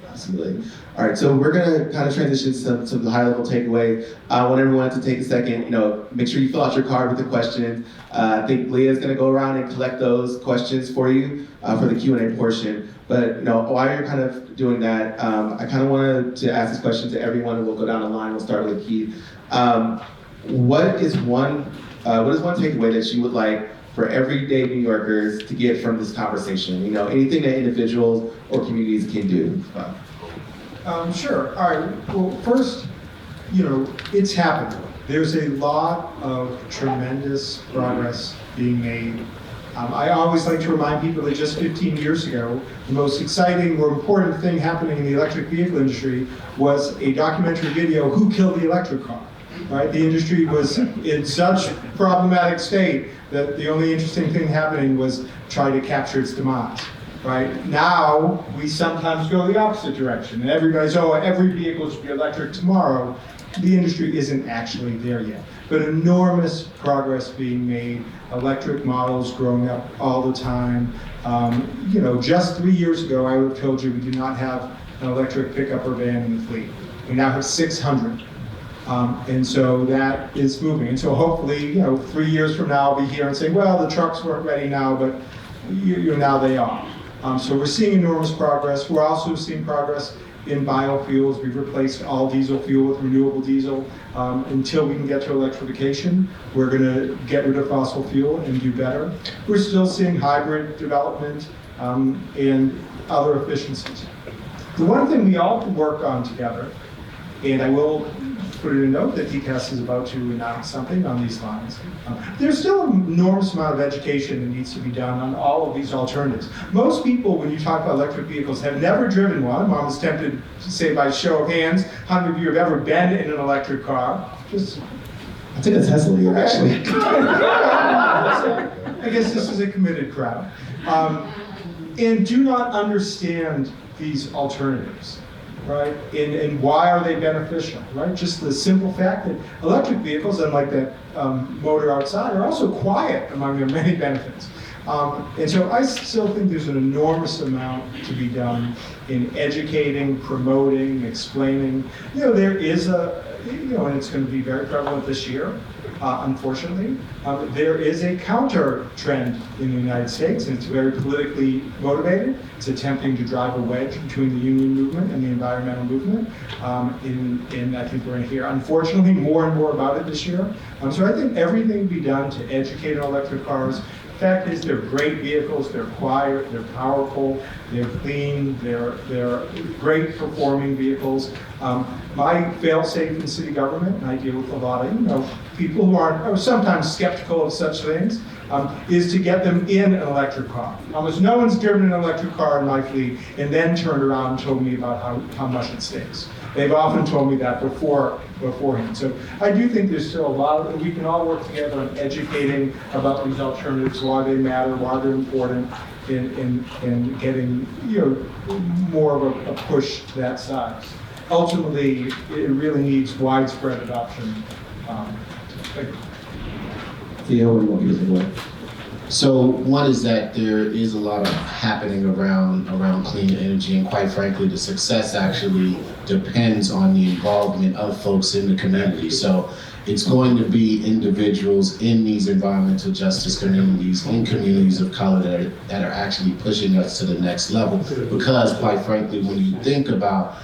Absolutely. All right, so we're gonna kind of transition to the high-level takeaway. I want everyone to take a second, make sure you fill out your card with the questions. I think Leah's gonna go around and collect those questions for you for the Q&A portion. But while you're kind of doing that, I kind of wanted to ask this question to everyone, and we'll go down the line. We'll start with Keith. What is one takeaway that you would like for everyday New Yorkers to get from this conversation? Anything that individuals or communities can do. Sure. All right. Well, first, it's happening. There's a lot of tremendous progress being made. I always like to remind people that just 15 years ago, the most exciting or important thing happening in the electric vehicle industry was a documentary video, Who Killed the Electric Car? Right? The industry was in such problematic state that the only interesting thing happening was try to capture its demise. Right? Now, we sometimes go the opposite direction, and everybody's, every vehicle should be electric tomorrow. The industry isn't actually there yet, but enormous progress being made, electric models growing up all the time. Just 3 years ago, I would have told you we did not have an electric pickup or van in the fleet. We now have 600. And so that is moving. And so hopefully, 3 years from now, I'll be here and say, well, the trucks weren't ready now, but now they are. So we're seeing enormous progress. We're also seeing progress in biofuels. We've replaced all diesel fuel with renewable diesel. Until we can get to electrification, we're going to get rid of fossil fuel and do better. We're still seeing hybrid development and other efficiencies. The one thing we all can work on together, and I will put in a note that DCAS is about to announce something on these lines. There's still an enormous amount of education that needs to be done on all of these alternatives. Most people, when you talk about electric vehicles, have never driven one. I'm almost tempted to say by show of hands, how many of you have ever been in an electric car? I think a Tesla here, actually. I guess this is a committed crowd. and do not understand these alternatives, right? And why are they beneficial, right? Just the simple fact that electric vehicles, unlike that motor outside, are also quiet among their many benefits. And so I still think there's an enormous amount to be done in educating, promoting, explaining. There is and it's going to be very prevalent this year, unfortunately. There is a counter trend in the United States, and it's very politically motivated. It's attempting to drive a wedge between the union movement and the environmental movement. And I think we're going to hear, unfortunately, more and more about it this year. So I think everything be done to educate on electric cars. The fact is, they're great vehicles, they're quiet, they're powerful, they're clean, they're great performing vehicles. My fail-safe in city government, and I deal with a lot of people who are sometimes skeptical of such things, is to get them in an electric car. Almost no one's driven an electric car in my fleet and then turned around and told me about how much it stinks. They've often told me that beforehand. So I do think there's still a lot we can all work together on educating about these alternatives, why they matter, why they're important, in getting more of a push that size. Ultimately, it really needs widespread adoption. Theo, and what you think about? So one is that there is a lot of happening around clean energy, and quite frankly, the success actually depends on the involvement of folks in the community. So it's going to be individuals in these environmental justice communities, in communities of color that are actually pushing us to the next level. Because quite frankly, when you think about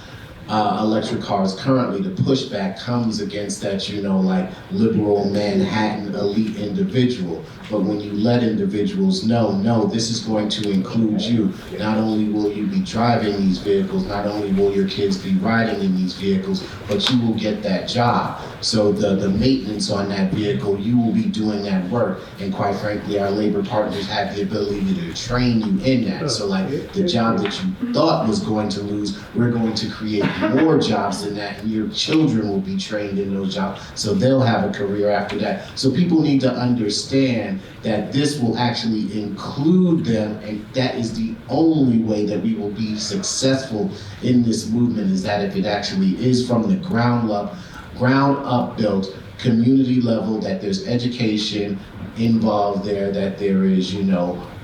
electric cars currently, the pushback comes against that, like liberal Manhattan elite individual. But when you let individuals know, no, this is going to include you. Not only will you be driving these vehicles, not only will your kids be riding in these vehicles, but you will get that job. So the maintenance on that vehicle, you will be doing that work. And quite frankly, our labor partners have the ability to train you in that. So like the job that you thought was going to lose, we're going to create more jobs than that, and your children will be trained in those jobs. So they'll have a career after that. So people need to understand that this will actually include them, and that is the only way that we will be successful in this movement, is that if it actually is from the ground up built, community level, that there's education involved there, that there is,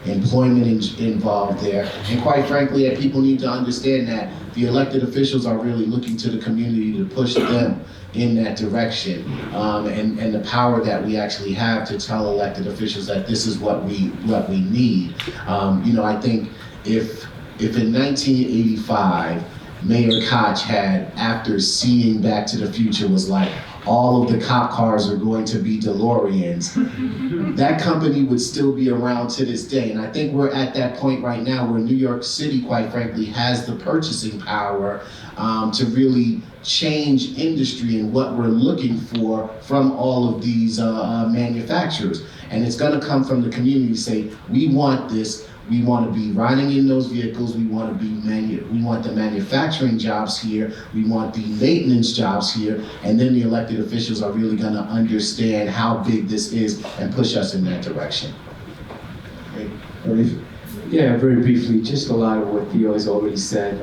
employment involved there. And quite frankly, that people need to understand that the elected officials are really looking to the community to push them in that direction, and the power that we actually have to tell elected officials that this is what we need. I think if in 1985 Mayor Koch had, after seeing Back to the Future, was like, all of the cop cars are going to be DeLoreans, that company would still be around to this day. And I think we're at that point right now where New York City, quite frankly, has the purchasing power to really change industry and what we're looking for from all of these manufacturers. And it's gonna come from the community say, we want this. We want to be riding in those vehicles. We want the manufacturing jobs here. We want the maintenance jobs here. And then the elected officials are really going to understand how big this is and push us in that direction. Great. Arif? Yeah, very briefly, just a lot of what Theo has already said.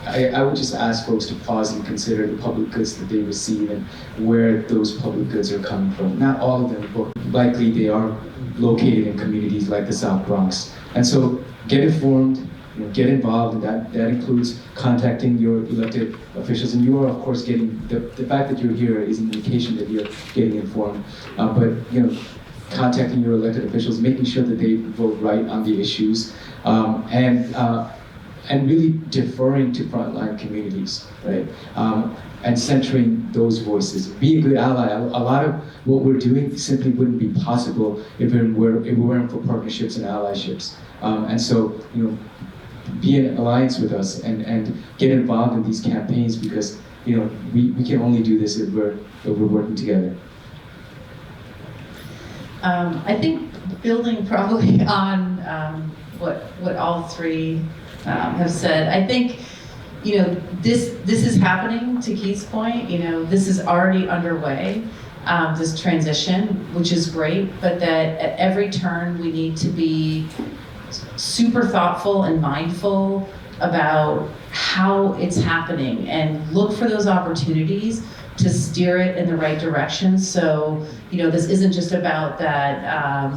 I would just ask folks to pause and consider the public goods that they receive and where those public goods are coming from. Not all of them, but likely they are located in communities like the South Bronx. And so get informed, get involved, and that includes contacting your elected officials. And you are, of course, getting, the fact that you're here is an indication that you're getting informed. But contacting your elected officials, making sure that they vote right on the issues, and really deferring to frontline communities, right? And centering those voices. Be a good ally. A lot of what we're doing simply wouldn't be possible if it weren't for partnerships and allyships. And so, be in alliance with us and get involved in these campaigns, because we can only do this if we're working together. I think building probably on what all three have said, I think this is happening, to Keith's point. This is already underway, this transition, which is great, but that at every turn we need to be super thoughtful and mindful about how it's happening and look for those opportunities to steer it in the right direction. So, this isn't just about that,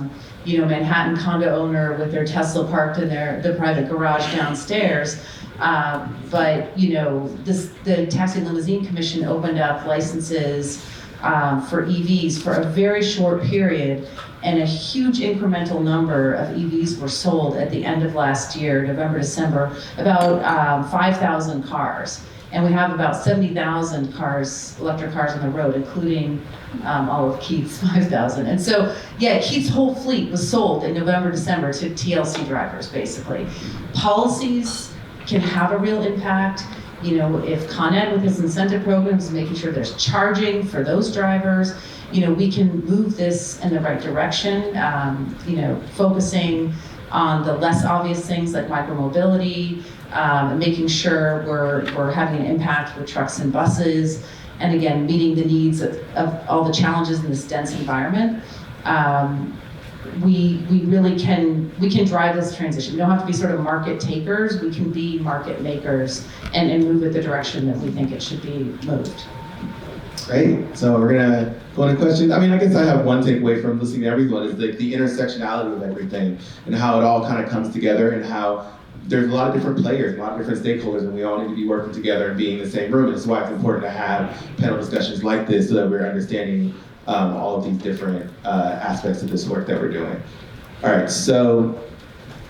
Manhattan condo owner with their Tesla parked in the private garage downstairs. But the Taxi Limousine Commission opened up licenses for EVs for a very short period, and a huge incremental number of EVs were sold at the end of last year, November, December, about 5,000 cars. And we have about 70,000 cars, electric cars on the road, including all of Keith's 5,000. And so, Keith's whole fleet was sold in November, December to TLC drivers, basically. Policies can have a real impact. If Con Ed with its incentive programs is making sure there's charging for those drivers, we can move this in the right direction, focusing on the less obvious things like micromobility, making sure we're having an impact with trucks and buses, and again, meeting the needs of all the challenges in this dense environment. We really can drive this transition. We don't have to be sort of market takers, we can be market makers and move it the direction that we think it should be moved. Great. So we're gonna go into questions. I guess I have one takeaway from listening to everyone is the intersectionality of everything and how it all kind of comes together and how there's a lot of different players, a lot of different stakeholders, and we all need to be working together and being in the same room. And that's why it's important to have panel discussions like this so that we're understanding all of these different aspects of this work that we're doing. All right, so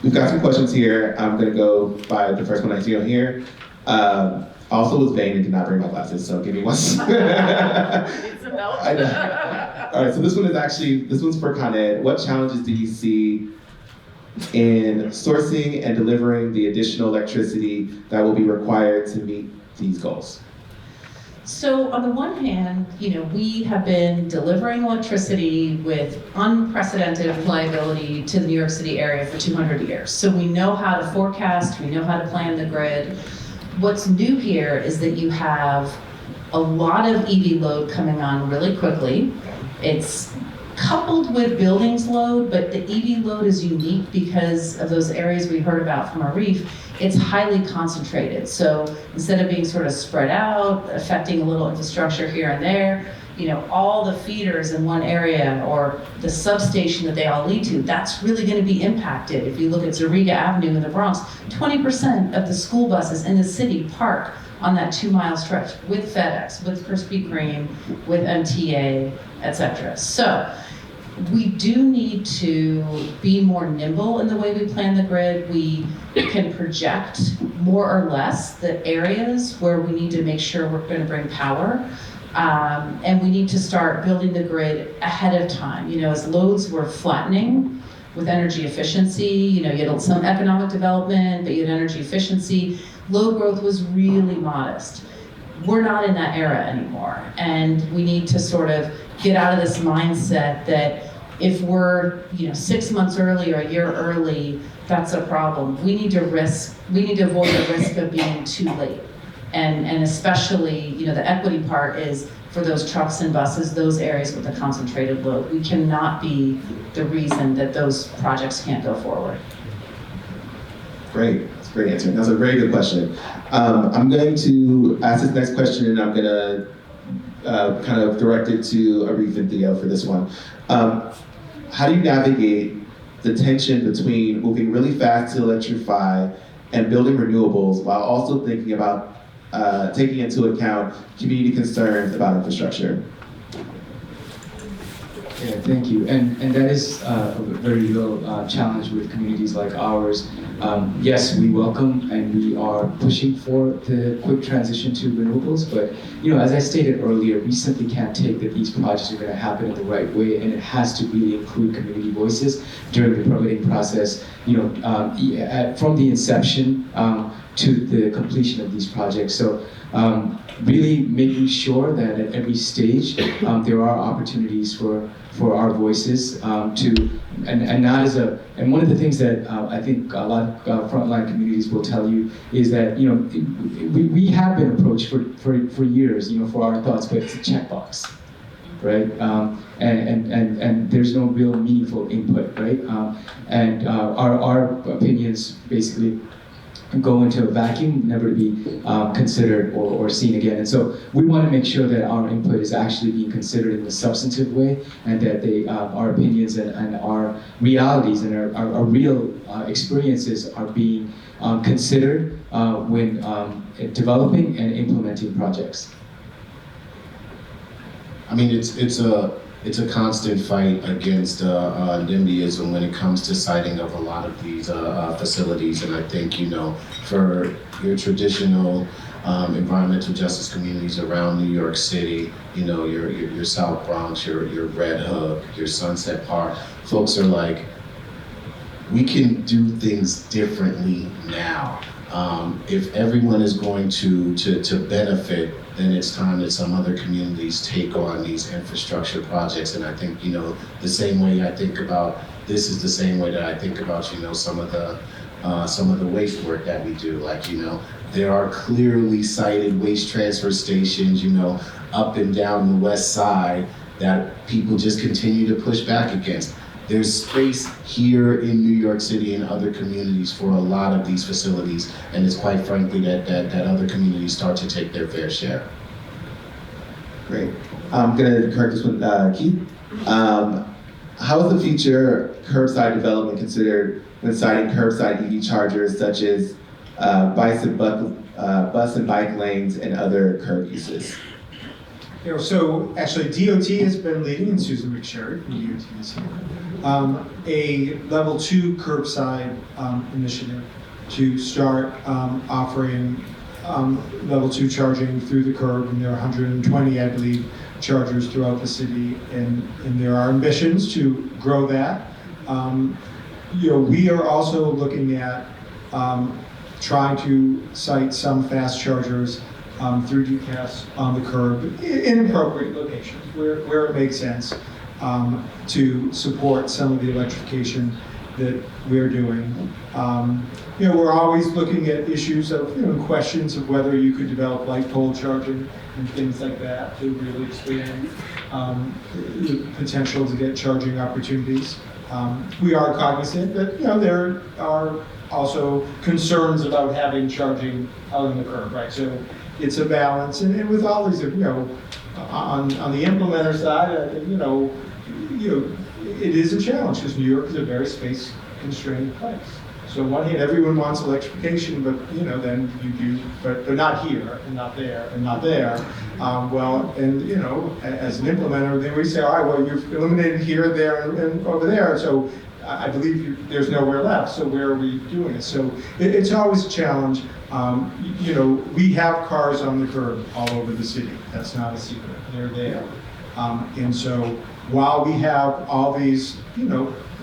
we've got some questions here. I'm gonna go by the first one I see on here. Also was vain and did not bring my glasses, so give me one. It's a belt. I know. All right, so this one's for Con Ed. What challenges do you see in sourcing and delivering the additional electricity that will be required to meet these goals? So on the one hand, we have been delivering electricity with unprecedented reliability to the New York City area for 200 years. So we know how to forecast, we know how to plan the grid. What's new here is that you have a lot of EV load coming on really quickly. It's coupled with buildings load, but the EV load is unique because of those areas we heard about from Arif. It's highly concentrated. So instead of being sort of spread out, affecting a little infrastructure here and there, all the feeders in one area or the substation that they all lead to, that's really going to be impacted. If you look at Zariga Avenue in the Bronx, 20% of the school buses in the city park on that 2-mile stretch with FedEx, with Krispy Kreme, with MTA, etc. So we do need to be more nimble in the way we plan the grid. We can project more or less the areas where we need to make sure we're going to bring power. And we need to start building the grid ahead of time. As loads were flattening with energy efficiency, you had some economic development, but you had energy efficiency. Load growth was really modest. We're not in that era anymore. And we need to sort of get out of this mindset that if we're 6 months early or a year early, that's a problem. We need to avoid the risk of being too late. And especially, the equity part is for those trucks and buses, those areas with the concentrated load. We cannot be the reason that those projects can't go forward. Great, that's a great answer. That's a very good question. I'm going to ask this next question and I'm gonna kind of direct it to Arif and Theo for this one. How do you navigate the tension between moving really fast to electrify and building renewables while also thinking about taking into account community concerns about infrastructure? Yeah, thank you. And that is a very real challenge with communities like ours. Yes, we welcome and we are pushing for the quick transition to renewables, but as I stated earlier, we simply can't take that these projects are going to happen in the right way, and it has to really include community voices during the permitting process, from the inception to the completion of these projects. So really making sure that at every stage there are opportunities for our voices and not as and one of the things that I think a lot of frontline communities will tell you is that we have been approached for years for our thoughts, but it's a checkbox. right? And there's no real meaningful input, right? And our opinions basically go into a vacuum, never to be considered or seen again. And so we want to make sure that our input is actually being considered in a substantive way, and that our opinions and our realities and our real experiences are being considered when developing and implementing projects. I mean, it's a constant fight against NIMBYism when it comes to siting of a lot of these facilities, and I think, for your traditional environmental justice communities around New York City, your South Bronx, your Red Hook, your Sunset Park, folks are like, we can do things differently now. If everyone is going to benefit, then it's time that some other communities take on these infrastructure projects. And I think, the same way I think about this is the same way that I think about, some of the waste work that we do. Like, there are clearly sited waste transfer stations, up and down the west side that people just continue to push back against. There's space here in New York City and other communities for a lot of these facilities, and it's quite frankly that other communities start to take their fair share. Great. I'm gonna correct this one, Keith. How is the future curbside development considered when citing curbside EV chargers such as bus and bike lanes and other curb uses? So actually DOT has been leading, and Susan McSherry from DOT is here, a level 2 curbside initiative to start offering level 2 charging through the curb, and there are 120, I believe, chargers throughout the city, and there are ambitions to grow that. We are also looking at trying to site some fast chargers through DCAS on the curb in appropriate locations where it makes sense to support some of the electrification that we're doing. We're always looking at issues of, questions of whether you could develop light pole charging and things like that to really expand the potential to get charging opportunities. We are cognizant that, there are also concerns about having charging out on the curb, right? So it's a balance, and with all these, on the implementer side, it is a challenge because New York is a very space-constrained place. So on one hand, everyone wants electrification, but then you do, but they're not here, and not there, and not there. As an implementer, then we say, all right, well, you've eliminated here, there, and over there. So I believe there's nowhere left. So where are we doing it? So it's always a challenge. We have cars on the curb all over the city. That's not a secret. They're there. And so while we have all these,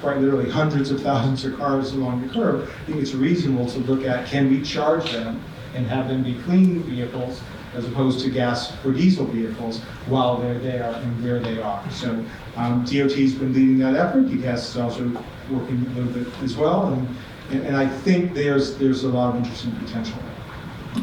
quite literally hundreds of thousands of cars along the curb, I think it's reasonable to look at, can we charge them and have them be clean vehicles as opposed to gas or diesel vehicles while they're there and where they are. So DOT's been leading that effort. DCAS is also working a little bit as well. And I think there's a lot of interesting potential.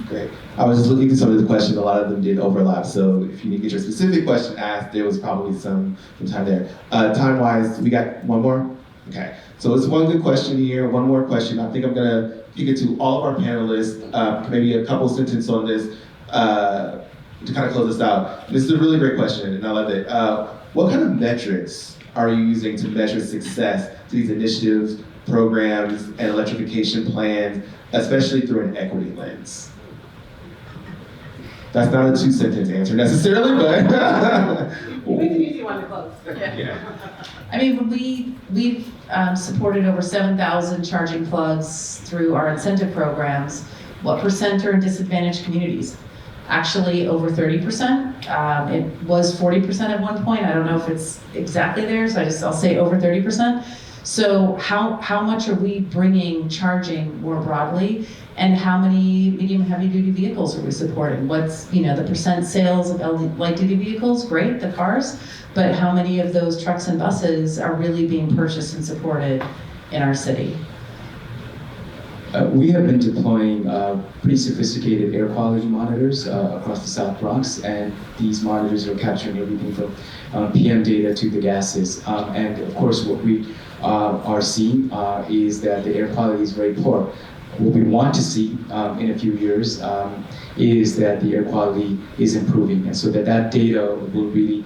Great. I was just looking through some of the questions. A lot of them did overlap. So if you need to get your specific question asked, there was probably some time there. Time-wise, we got one more? Okay. So it's one good question here, one more question. I think I'm going to kick it to all of our panelists, maybe a couple sentences on this to kind of close this out. This is a really great question, and I love it. What kind of metrics are you using to measure success to these initiatives, programs, and electrification plans, especially through an equity lens? That's not a 2-sentence answer necessarily, but Pick an easy one to close. Yeah. I mean, we've supported over 7,000 charging plugs through our incentive programs. What percent are in disadvantaged communities? Actually, over 30%. It was 40% at one point. I don't know if it's exactly there, so I'll say over 30%. So how much are we bringing charging more broadly? And how many medium and heavy duty vehicles are we supporting? What's, the percent sales of light duty vehicles? Great, the cars. But how many of those trucks and buses are really being purchased and supported in our city? We have been deploying pretty sophisticated air quality monitors across the South Bronx, and these monitors are capturing everything from PM data to the gases. And of course, what we are seeing is that the air quality is very poor. What we want to see in a few years is that the air quality is improving, and so that data will really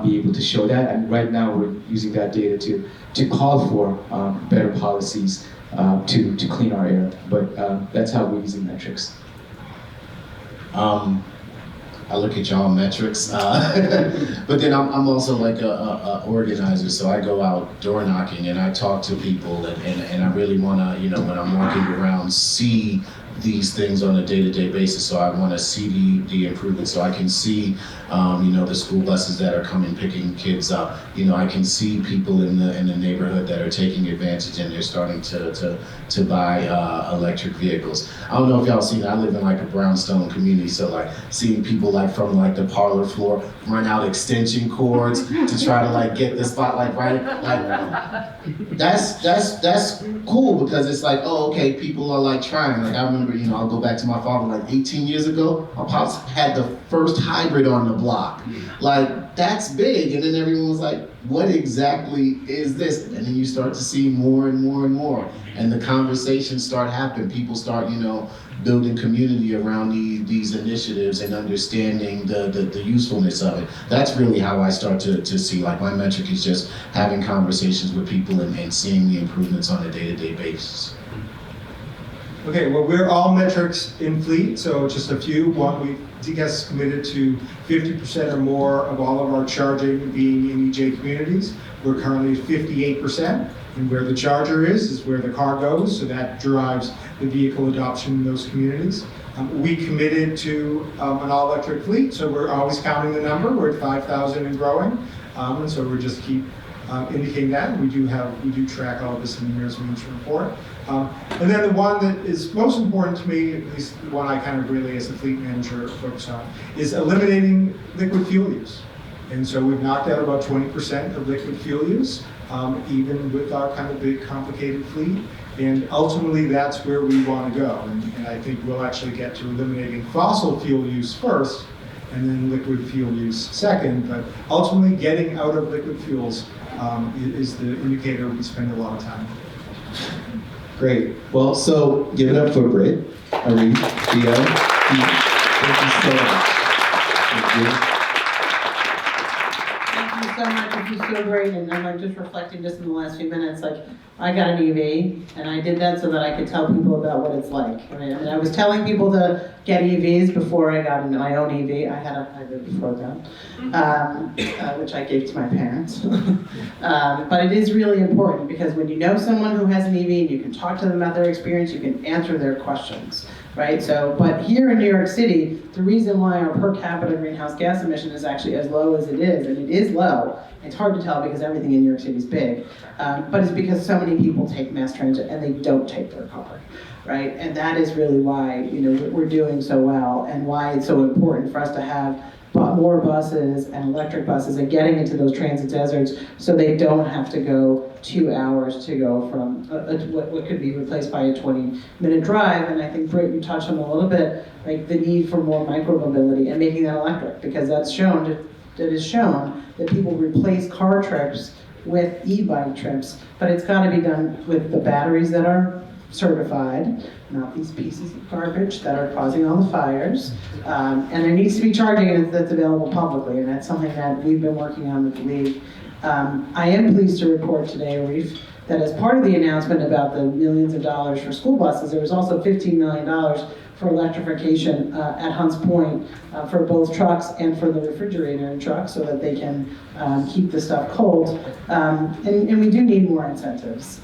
be able to show that. And right now, we're using that data to call for better policies to clean our air, but that's how we're using metrics. I look at y'all metrics, but then I'm also like a organizer, so I go out door knocking and I talk to people, and I really want to, you know, when I'm walking around, see these things on a day-to-day basis. So I want to see the improvement, so I can see, you know, the school buses that are coming picking kids up. You know, I can see people in the neighborhood that are taking advantage, and they're starting to buy electric vehicles. I don't know if y'all seen it. I live in like a brownstone community, so like seeing people like from like the parlor floor run out extension cords to try to like get the spotlight right. Like that's cool, because it's like, oh, okay, people are like trying. Like I remember, you know, I'll go back to my father like 18 years ago. My pops had the first hybrid on the block. Like that's big, and then everyone was like, what exactly is this? And then you start to see more and more and more, and the conversations start happening. People start, you know, building community around these initiatives and understanding the usefulness of it. That's really how I start to see, like, my metric is just having conversations with people and seeing the improvements on a day-to-day basis. Okay, well, we're all metrics in fleet, so just a few. One, DCAS is committed to 50% or more of all of our charging being in EJ communities. We're currently at 58%, and where the charger is where the car goes, so that drives the vehicle adoption in those communities. We committed to an all-electric fleet, so we're always counting the number. We're at 5,000 and growing, and so we're just keep indicating that. We do track all of this in the Mayor's Management Report. And then the one that is most important to me, at least the one I kind of really as a fleet manager focus on, is eliminating liquid fuel use. And so we've knocked out about 20% of liquid fuel use, even with our kind of big complicated fleet. And ultimately that's where we want to go. And I think we'll actually get to eliminating fossil fuel use first, and then liquid fuel use second. But ultimately getting out of liquid fuels is the indicator we spend a lot of time on. Great. Well, so give it up for Britt, Arif, Theo, Keith. Thank you so much. Thank you. Thank you so much. This is so great. And I'm like just reflecting just in the last few minutes, like I got an EV and I did that so that I could tell people about what it's like. Right? I mean, I was telling people to get EVs before I got my own EV. I had a hybrid before that, which I gave to my parents. But it is really important because when you know someone who has an EV and you can talk to them about their experience, you can answer their questions. Right? So, but here in New York City, the reason why our per capita greenhouse gas emission is actually as low as it is, and it is low, it's hard to tell because everything in New York City is big, but it's because so many people take mass transit and they don't take their car, right? And that is really why, you know, we're doing so well and why it's so important for us to have more buses and electric buses and getting into those transit deserts so they don't have to go 2 hours to go from what could be replaced by a 20-minute drive. And I think, Britt, you touched on a little bit, like the need for more micromobility and making that electric, because that's shown, that is shown that people replace car trips with e-bike trips, but it's got to be done with the batteries that are certified, not these pieces of garbage that are causing all the fires. And there needs to be charging that's available publicly, and that's something that we've been working on with the league. I am pleased to report today, Arif, that as part of the announcement about the millions of dollars for school buses, there was also $15 million for electrification at Hunts Point for both trucks and for the refrigerator in trucks so that they can keep the stuff cold. And we do need more incentives.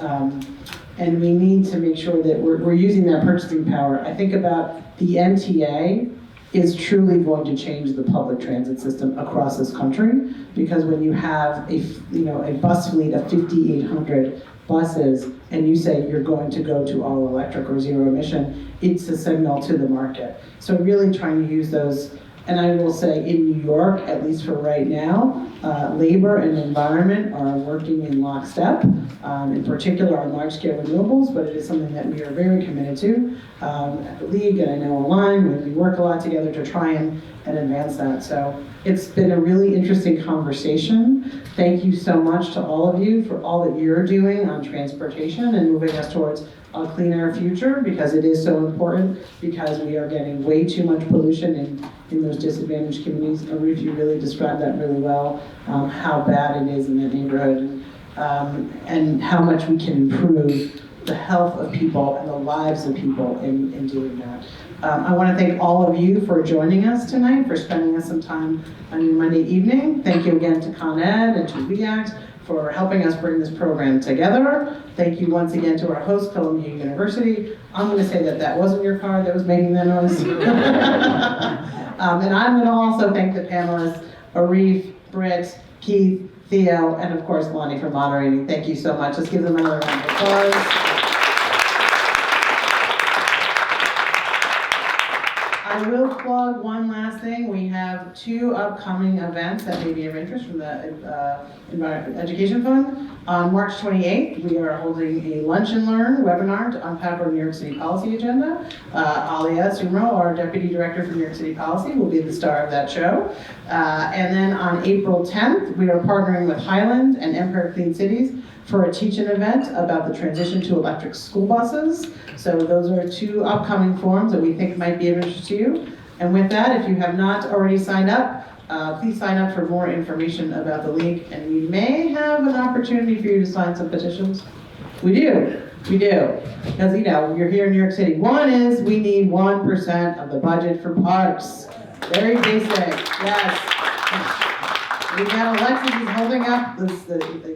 And we need to make sure that we're using that purchasing power. I think about the NTA is truly going to change the public transit system across this country, because when you have a bus fleet of 5,800 buses and you say you're going to go to all electric or zero emission, it's a signal to the market. So really trying to use those And I will say in New York, at least for right now, labor and environment are working in lockstep, in particular on large-scale renewables, but it is something that we are very committed to at the League, and I know online, we work a lot together to try and advance that. So it's been a really interesting conversation. Thank you so much to all of you for all that you're doing on transportation and moving us towards a cleaner future, because it is so important, because we are getting way too much pollution in those disadvantaged communities. Arif, you really described that really well, how bad it is in that neighborhood, and how much we can improve the health of people and the lives of people in doing that. I want to thank all of you for joining us tonight, for spending us some time on your Monday evening. Thank you again to Con Ed and to REACT for helping us bring this program together. Thank you once again to our host, Columbia University. I'm going to say that that wasn't your car that was making that noise. And I'm going to also thank the panelists, Arif, Britt, Keith, Theo, and of course Lonnie for moderating. Thank you so much. Let's give them another round of applause. I will plug one last thing. We have 2 upcoming events that may be of interest from the Education Fund. On March 28th, we are holding a Lunch and Learn webinar to unpack our New York City policy agenda. Alia Sumro, our Deputy Director for New York City Policy, will be the star of that show. And then on April 10th, we are partnering with Highland and Empire Clean Cities for a teach-in event about the transition to electric school buses. So those are 2 upcoming forums that we think might be of interest to you. And with that, if you have not already signed up, please sign up for more information about the League, and we may have an opportunity for you to sign some petitions. We do, because you're here in New York City. One is we need 1% of the budget for parks. Very basic, yes. We have Alexis who's holding up the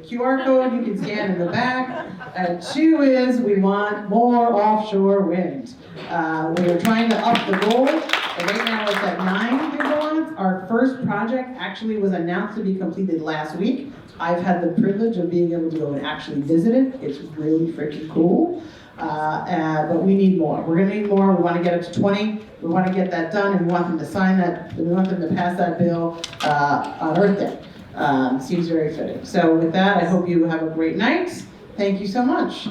QR code you can scan in the back. And 2 is we want more offshore wind. We are trying to up the goal. And right now it's at 9 gigawatts. Our first project actually was announced to be completed last week. I've had the privilege of being able to go and actually visit it. It's really freaking cool. But we need more. We're going to need more. We want to get it to 20. We want to get that done, and we want them to sign that. We want them to pass that bill on Earth Day. Seems very fitting. So with that, I hope you have a great night. Thank you so much.